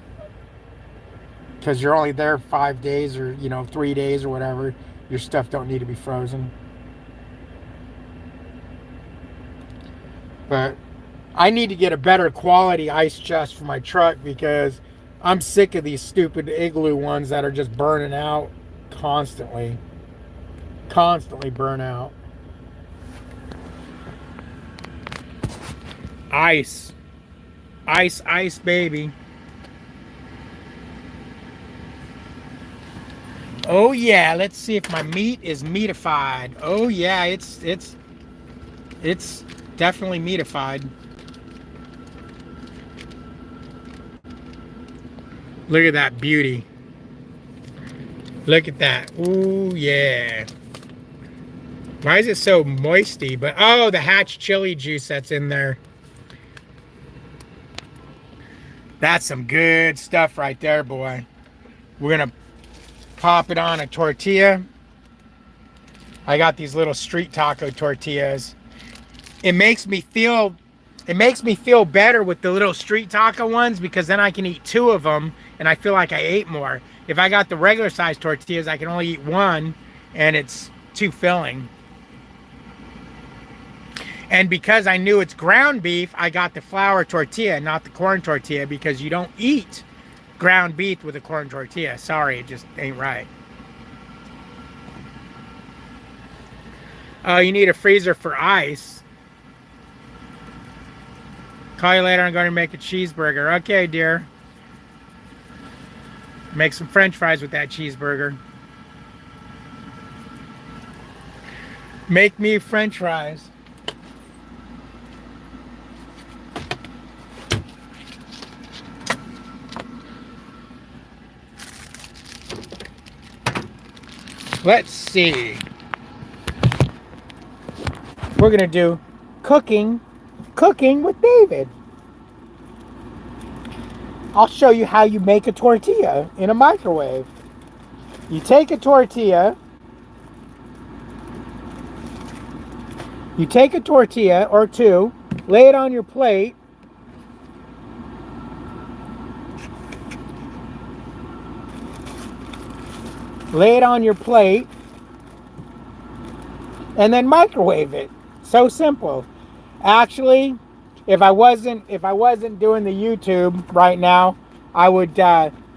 because you're only there 5 days or 3 days or whatever. Your stuff don't need to be frozen. But I need to get a better quality ice chest for my truck because I'm sick of these stupid igloo ones that are just burning out constantly. Constantly burn out. Ice. Ice, ice, baby. Oh yeah, let's see if my meat is meatified. Oh yeah, it's definitely meatified. Look at that beauty. Look at that. Ooh yeah. Why is it so moisty? But oh, the hatch chili juice that's in there. That's some good stuff right there, boy. We're gonna pop it on a tortilla. I got these little street taco tortillas. It makes me feel better with the little street taco ones because then I can eat 2 of them and I feel like I ate more. If I got the regular size tortillas, I can only eat 1 and it's too filling. And because I knew it's ground beef, I got the flour tortilla, not the corn tortilla, because you don't eat ground beef with a corn tortilla. Sorry, it just ain't right. Oh, you need a freezer for ice. Call you later, I'm going to make a cheeseburger. Okay, dear. Make some French fries with that cheeseburger. Make me French fries. Let's see. We're going to do cooking with David. I'll show you how you make a tortilla in a microwave. You take a tortilla. You take a tortilla or 2, lay it on your plate. Lay it on your plate and then microwave it. So simple. Actually, if I wasn't doing the YouTube right now, I would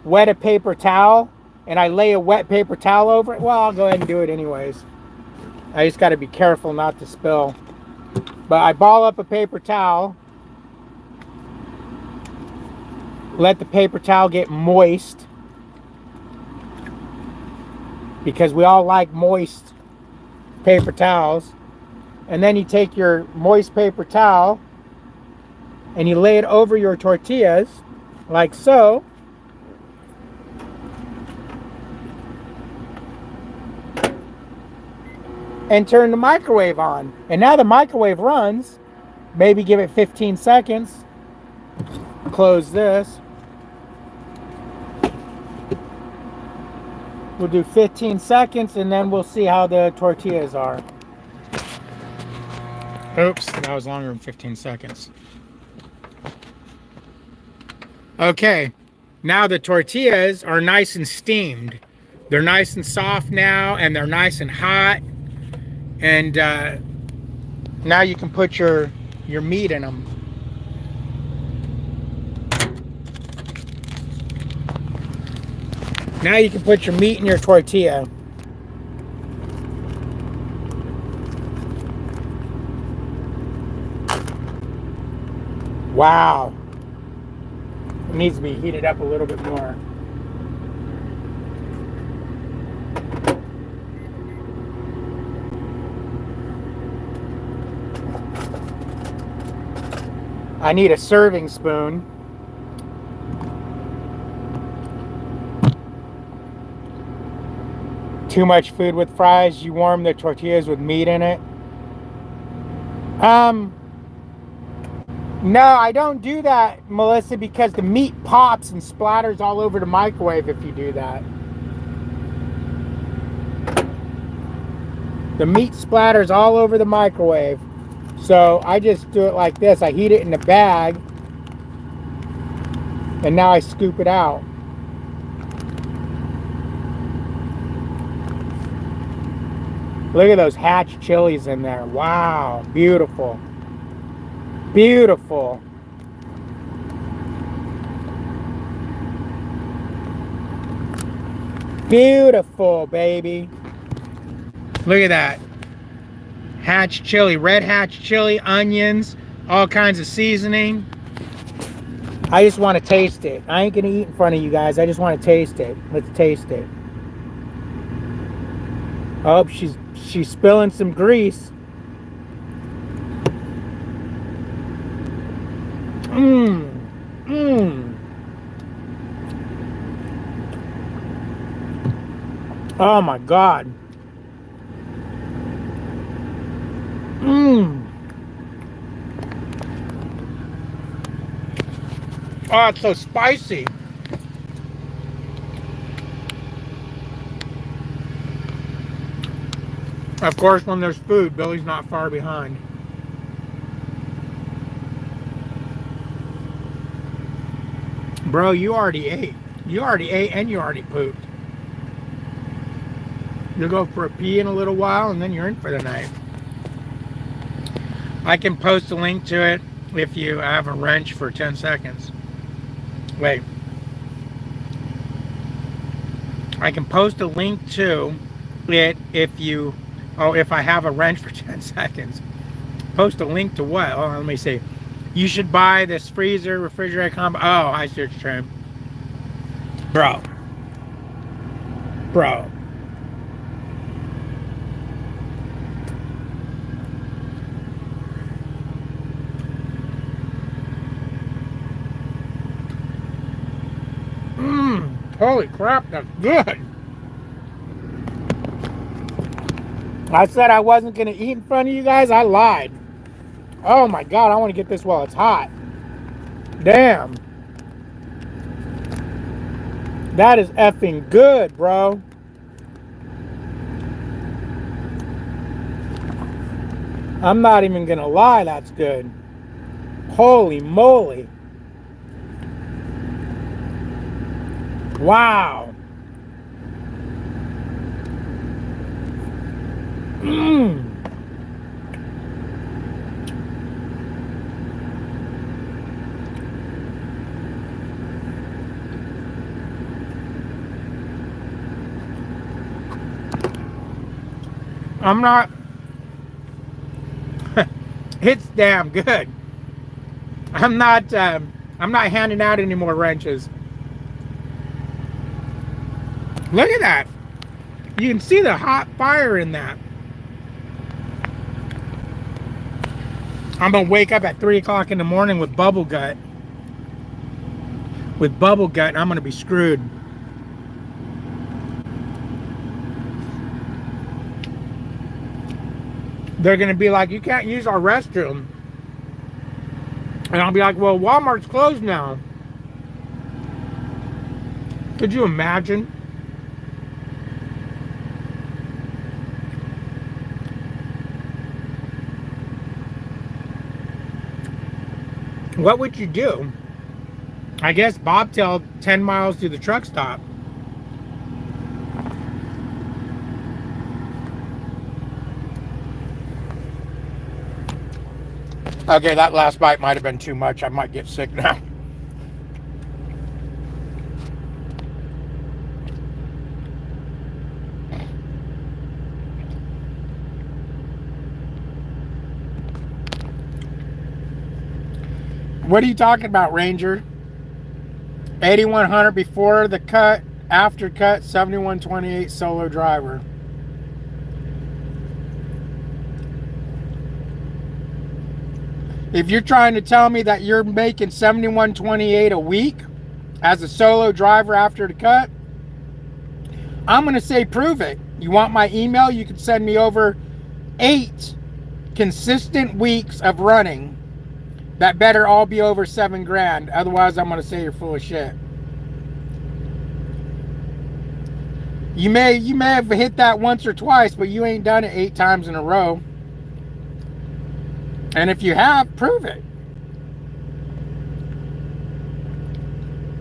wet a paper towel and I lay a wet paper towel over it. Well, I'll go ahead and do it anyways. I just got to be careful not to spill. But I ball up a paper towel. Let the paper towel get moist. Because we all like moist paper towels. And then you take your moist paper towel and you lay it over your tortillas like so. And turn the microwave on. And now the microwave runs. Maybe give it 15 seconds. Close this. We'll do 15 seconds and then we'll see how the tortillas are. Oops, that was longer than 15 seconds. Okay, now the tortillas are nice and steamed. They're nice and soft now and they're nice and hot. And now you can put your meat in them. Now you can put your meat in your tortilla. Wow. It needs to be heated up a little bit more. I need a serving spoon. Too much food with fries, you warm the tortillas with meat in it. No, I don't do that, Melissa, because the meat pops and splatters all over the microwave if you do that. The meat splatters all over the microwave. So I just do it like this. I heat it in a bag And now I scoop it out. Look at those hatch chilies in there. Wow, beautiful. Beautiful. Beautiful, baby. Look at that. Hatch chili, red hatch chili, onions, all kinds of seasoning. I just want to taste it. I ain't gonna eat in front of you guys. I just want to taste it. Let's taste it. Oh, she's spilling some grease. Mmm. Mmm. Oh my God. Mmm. Oh, it's so spicy. Of course, when there's food, Billy's not far behind. Bro, you already ate. You already ate and you already pooped. You'll go for a pee in a little while and then you're in for the night. I can post a link to it if you have a wrench for 10 seconds. Wait. I can post a link to it if you... Oh, if I have a wrench for 10 seconds. Post a link to what? Oh, let me see. You should buy this freezer, refrigerator combo. Oh, I see what you're saying. Bro. Bro. Holy crap, that's good. I said I wasn't going to eat in front of you guys. I lied. Oh my God, I want to get this while it's hot. Damn. That is effing good, bro. I'm not even going to lie, that's good. Holy moly. Wow. Mmm. I'm not... It's damn good. I'm not handing out any more wrenches. Look at that. You can see the hot fire in that. I'm gonna wake up at 3 o'clock in the morning with bubble gut. With bubble gut, I'm gonna be screwed. They're gonna be like, you can't use our restroom. And I'll be like, well, Walmart's closed now. Could you imagine? What would you do? I guess bobtail 10 miles to the truck stop. Okay, that last bite might have been too much. I might get sick now. What are you talking about, Ranger? 8100 before the cut, after cut, 7128 solo driver. If you're trying to tell me that you're making 7128 a week as a solo driver after the cut, I'm going to say prove it. You want my email? You can send me over 8 consistent weeks of running. That better all be over 7 grand. Otherwise, I'm going to say you're full of shit. You may have hit that once or twice, but you ain't done it 8 times in a row. And if you have, prove it.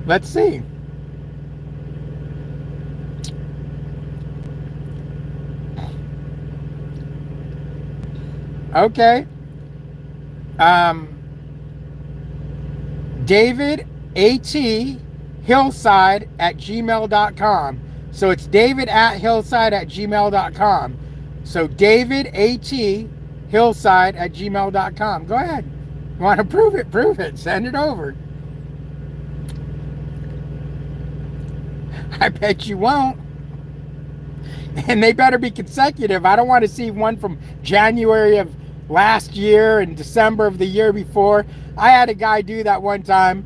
Let's see. Okay. Um, David A.T. Hillside at gmail.com. So it's David at Hillside at gmail.com. So David A.T. Hillside at gmail.com. Go ahead. You want to prove it? Prove it. Send it over. I bet you won't. And they better be consecutive. I don't want to see one from January of last year and December of the year before. I had a guy do that one time.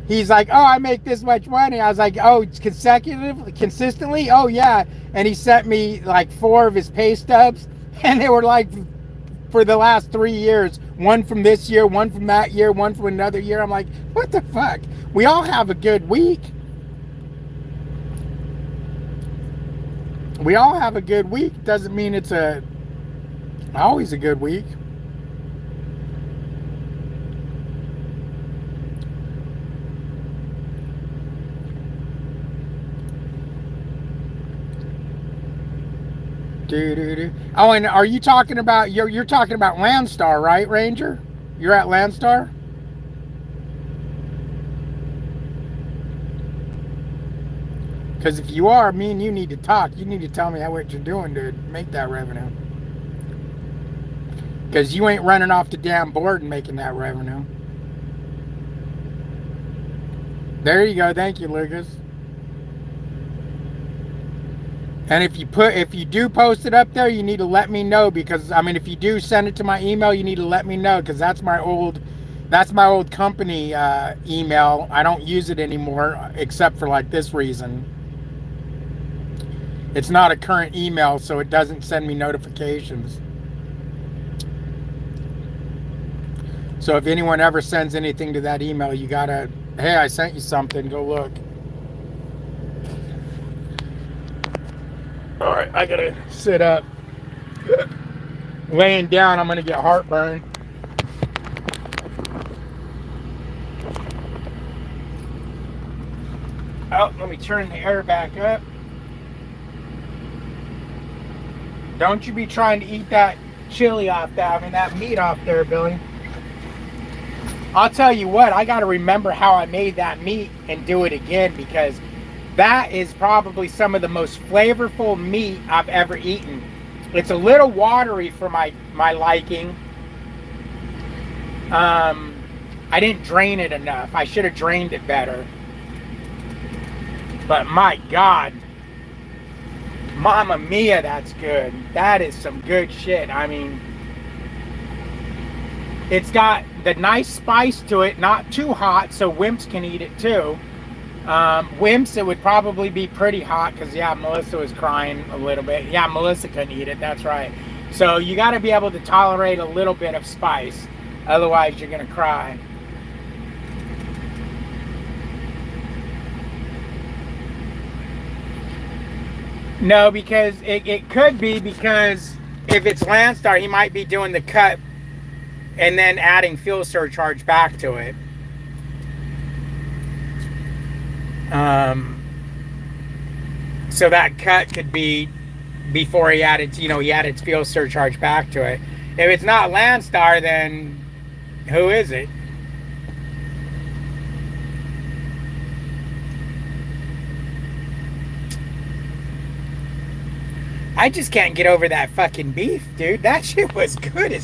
He's like, oh, I make this much money. I was like, oh, it's consistently? Oh, yeah. And he sent me like 4 of his pay stubs. And they were like for the last 3 years. One from this year, one from that year, one from another year. I'm like, what the fuck? We all have a good week. We all have a good week. Doesn't mean it's always a good week. Oh, and are you talking about you're talking about Landstar, right, Ranger? You're at Landstar? Because if you are, me and you need to talk. You need to tell me what you're doing to make that revenue. Because you ain't running off the damn board and making that revenue. There you go. Thank you, Lucas. And if you do post it up there, you need to let me know, because I mean, if you do send it to my email, you need to let me know, because that's my old company email. I don't use it anymore except for like this reason. It's not a current email, so it doesn't send me notifications. So if anyone ever sends anything to that email, you gotta, hey, I sent you something, go look. All right, I gotta sit up. Laying down, I'm gonna get heartburn. Oh, let me turn the air back up. Don't you be trying to eat that chili off that, that meat off there, Billy. I'll tell you what, I gotta remember how I made that meat and do it again, because that is probably some of the most flavorful meat I've ever eaten. It's a little watery for my liking. I didn't drain it enough. I should have drained it better. But my God, Mamma Mia, that's good. That is some good shit. I mean, it's got the nice spice to it, not too hot, so wimps can eat it too. Wimps, it would probably be pretty hot, because yeah, Melissa was crying a little bit. Yeah, Melissa couldn't eat it, that's right. So you got to be able to tolerate a little bit of spice, otherwise you're gonna cry. No, because it could be, because if it's Landstar, he might be doing the cut and then adding fuel surcharge back to it. So that cut could be before he added, he added fuel surcharge back to it. If it's not Landstar, then who is it? I just can't get over that fucking beef, dude. That shit was good.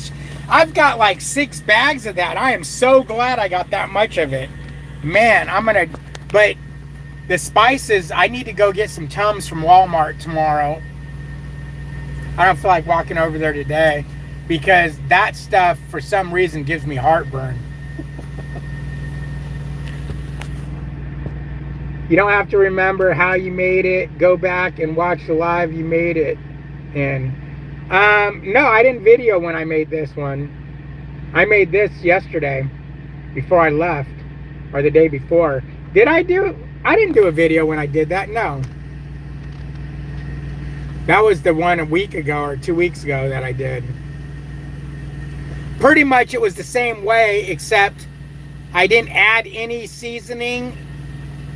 I've got like 6 bags of that. I am so glad I got that much of it. Man, but the spices, I need to go get some Tums from Walmart tomorrow. I don't feel like walking over there today, because that stuff, for some reason, gives me heartburn. You don't have to remember how you made it. Go back and watch the live you made it. And no, I didn't video when I made this one. I made this yesterday before I left, or the day before. I didn't do a video when I did that. No, that was the one a week ago or 2 weeks ago that I did. pretty much it was the same way, except I didn't add any seasoning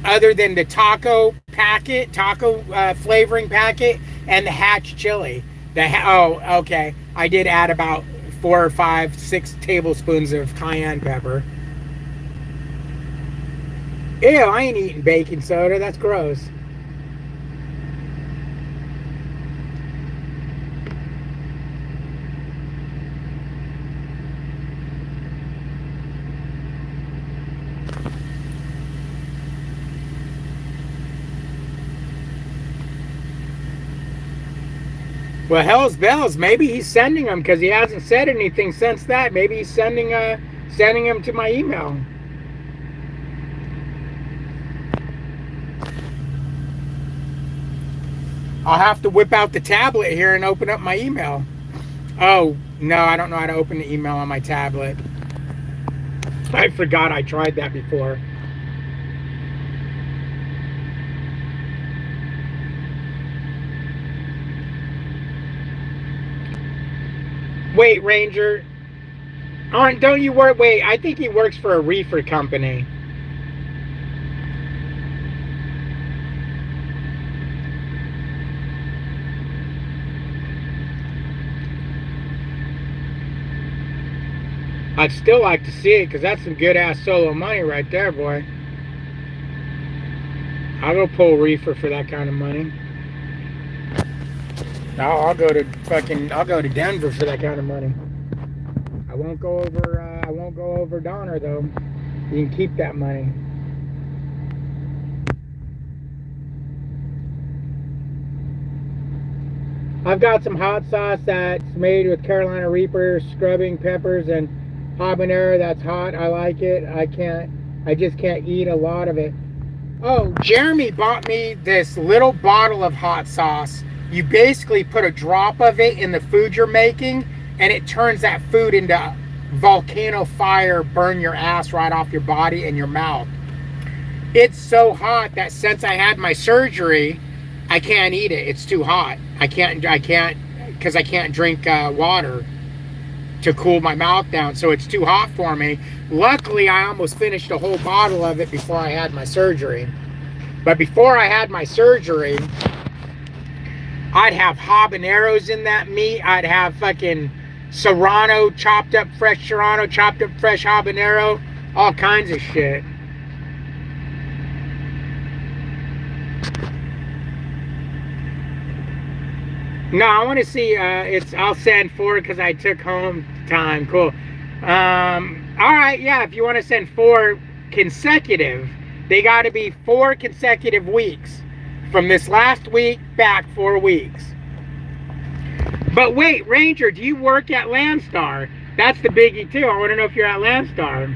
other than the taco packet, taco flavoring packet, and the hatch chili. Oh, okay. I did add about 4 or 5, 6 tablespoons of cayenne pepper. Ew, I ain't eating baking soda. That's gross. Well, hell's bells. Maybe he's sending them because he hasn't said anything since that. Maybe he's sending them to my email. I'll have to whip out the tablet here and open up my email. Oh, no, I don't know how to open the email on my tablet. I forgot I tried that before. Wait, Ranger. Don't you work? Wait, I think he works for a reefer company. I'd still like to see it because that's some good ass solo money right there, boy. I'll go pull reefer for that kind of money. I'll go to Denver for that kind of money. I won't go over Donner though. You can keep that money. I've got some hot sauce that's made with Carolina Reaper, scrubbing peppers, and habanero. That's hot. I like it. I just can't eat a lot of it. Oh, Jeremy bought me this little bottle of hot sauce. You basically put a drop of it in the food you're making, and it turns that food into volcano fire, burn your ass right off your body and your mouth. It's so hot that since I had my surgery, I can't eat it. It's too hot. I can't, because I can't drink water to cool my mouth down, so it's too hot for me. Luckily, I almost finished a whole bottle of it before I had my surgery. But before I had my surgery, I'd have habaneros in that meat. I'd have fucking serrano, chopped up fresh habanero, all kinds of shit. No, I want to see, I'll send 4 because I took home time. Cool. All right, yeah, if you want to send 4 consecutive, they got to be 4 consecutive weeks. From this last week back 4 weeks. But wait, Ranger, do you work at Landstar? That's the biggie too. I want to know if you're at Landstar.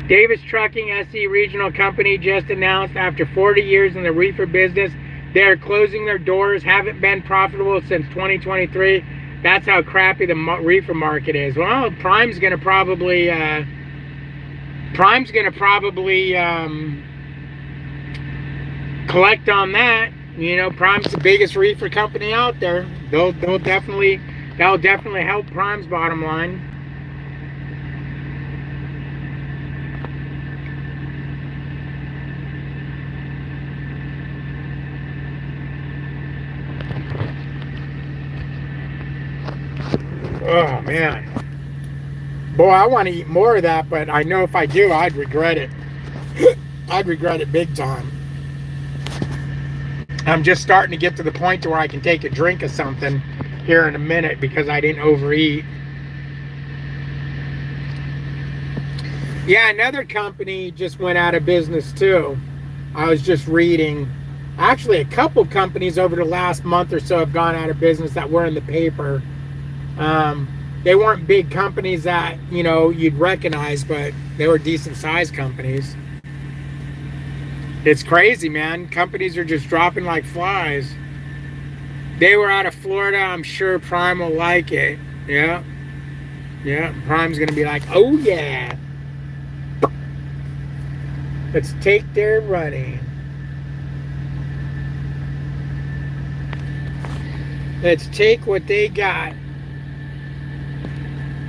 Davis Trucking SC Regional Company just announced after 40 years in the reefer business, they're closing their doors, haven't been profitable since 2023. That's how crappy the reefer market is. Well, Prime's gonna probably collect on that. You know, Prime's the biggest reefer company out there. That'll definitely help Prime's bottom line. Oh man, boy, I want to eat more of that, but I know if I do, I'd regret it. I'd regret it big time. I'm just starting to get to the point to where I can take a drink of something here in a minute because I didn't overeat. Yeah, another company just went out of business too. I was just reading. Actually, a couple companies over the last month or so have gone out of business that were in the paper. They weren't big companies that, you know, you'd recognize, but they were decent sized companies. It's crazy, man. Companies are just dropping like flies. They were out of Florida. I'm sure Prime will like it. Yeah. Yeah, Prime's going to be like, oh yeah. Let's take their running. Let's take what they got.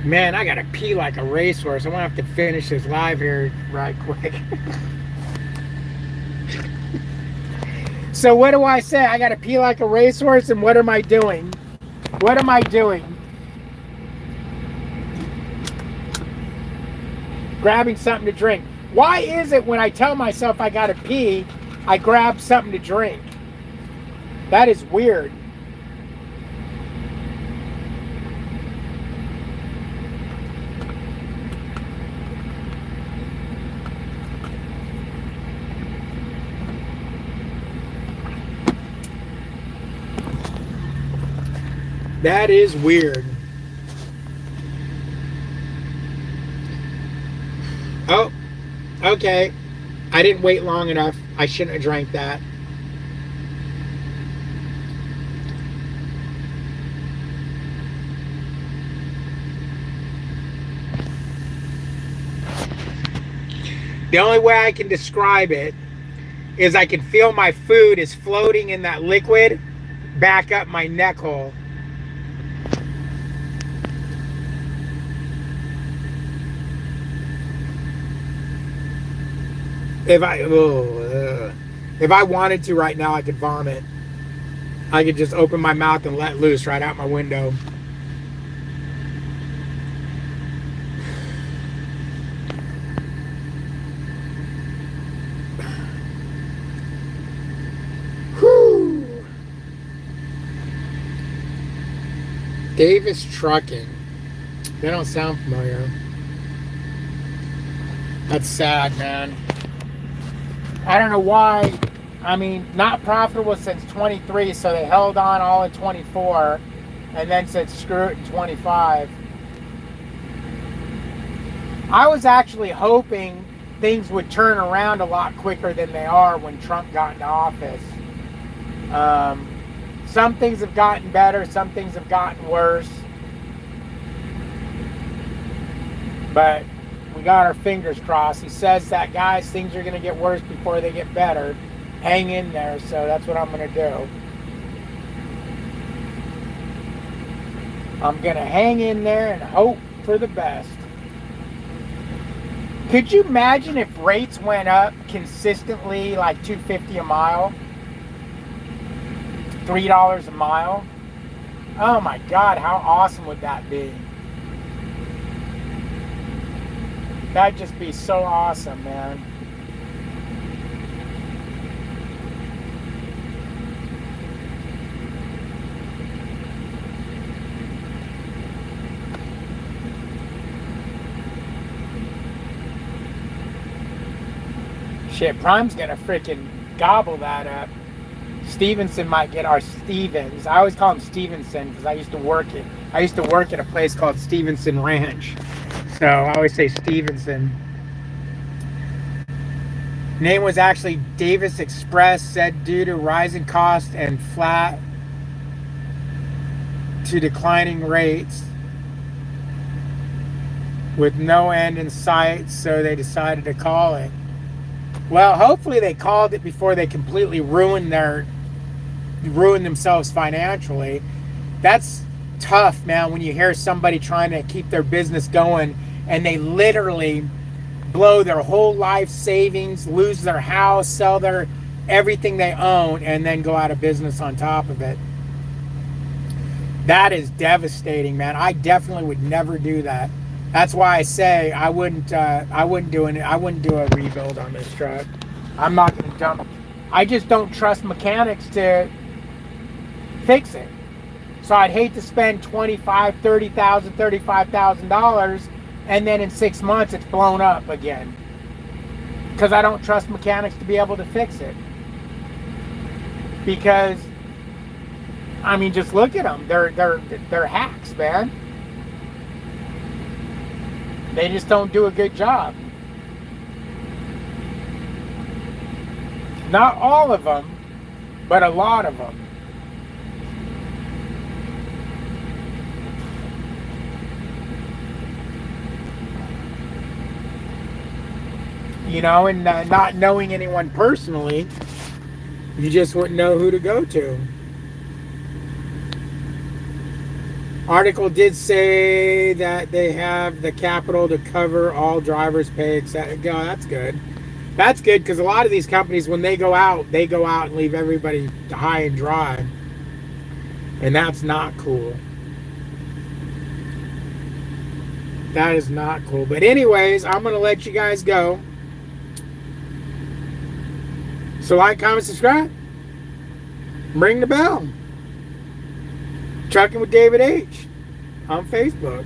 Man, I gotta pee like a racehorse. I'm gonna have to finish this live here right quick. So what do I say? I gotta pee like a racehorse, and what am I doing? What am I doing? Grabbing something to drink. Why is it when I tell myself I gotta pee, I grab something to drink? That is weird. That is weird. Oh, okay. I didn't wait long enough. I shouldn't have drank that. The only way I can describe it is I can feel my food is floating in that liquid back up my neck hole. If I wanted to right now, I could vomit. I could just open my mouth and let loose right out my window. Whew. Davis Trucking. They don't sound familiar. That's sad, man. I don't know why. I mean, not profitable since 23, so they held on all at 24 and then said screw it in 25. I was actually hoping things would turn around a lot quicker than they are when Trump got into office. Some things have gotten better, some things have gotten worse. But we got our fingers crossed. He says that, guys, things are going to get worse before they get better. Hang in there. So that's what I'm going to do. I'm going to hang in there and hope for the best. Could you imagine if rates went up consistently like $2.50 a mile? $3 a mile? Oh my God, how awesome would that be? That'd just be so awesome, man. Shit, Prime's gonna freaking gobble that up. Stevenson might get our Stevens. I always call him Stevenson because I used to work at a place called Stevenson Ranch. So I always say Stevenson. Name was actually Davis Express, said due to rising costs and flat to declining rates with no end in sight, so they decided to call it. Well, hopefully they called it before they completely ruined themselves financially. That's tough, man, when you hear somebody trying to keep their business going and they literally blow their whole life savings, lose their house, sell their everything they own, and then go out of business on top of it. That is devastating, man. I definitely would never do that. That's why I say I wouldn't do a rebuild on this truck. I'm not going to dump. I just don't trust mechanics to fix it. So I'd hate to spend $25,000, $30,000, $35,000 and then in 6 months it's blown up again. Because I don't trust mechanics to be able to fix it. Because, I mean, just look at them. They're hacks, man. They just don't do a good job. Not all of them, but a lot of them. You know, and not knowing anyone personally, you just wouldn't know who to go to. Article did say that they have the capital to cover all drivers' pay, etc. Go, that's good. That's good because a lot of these companies, when they go out and leave everybody high and dry, and that's not cool. That is not cool. But anyways, I'm gonna let you guys go. So like, comment, subscribe, ring the bell. Trucking with David H. on Facebook.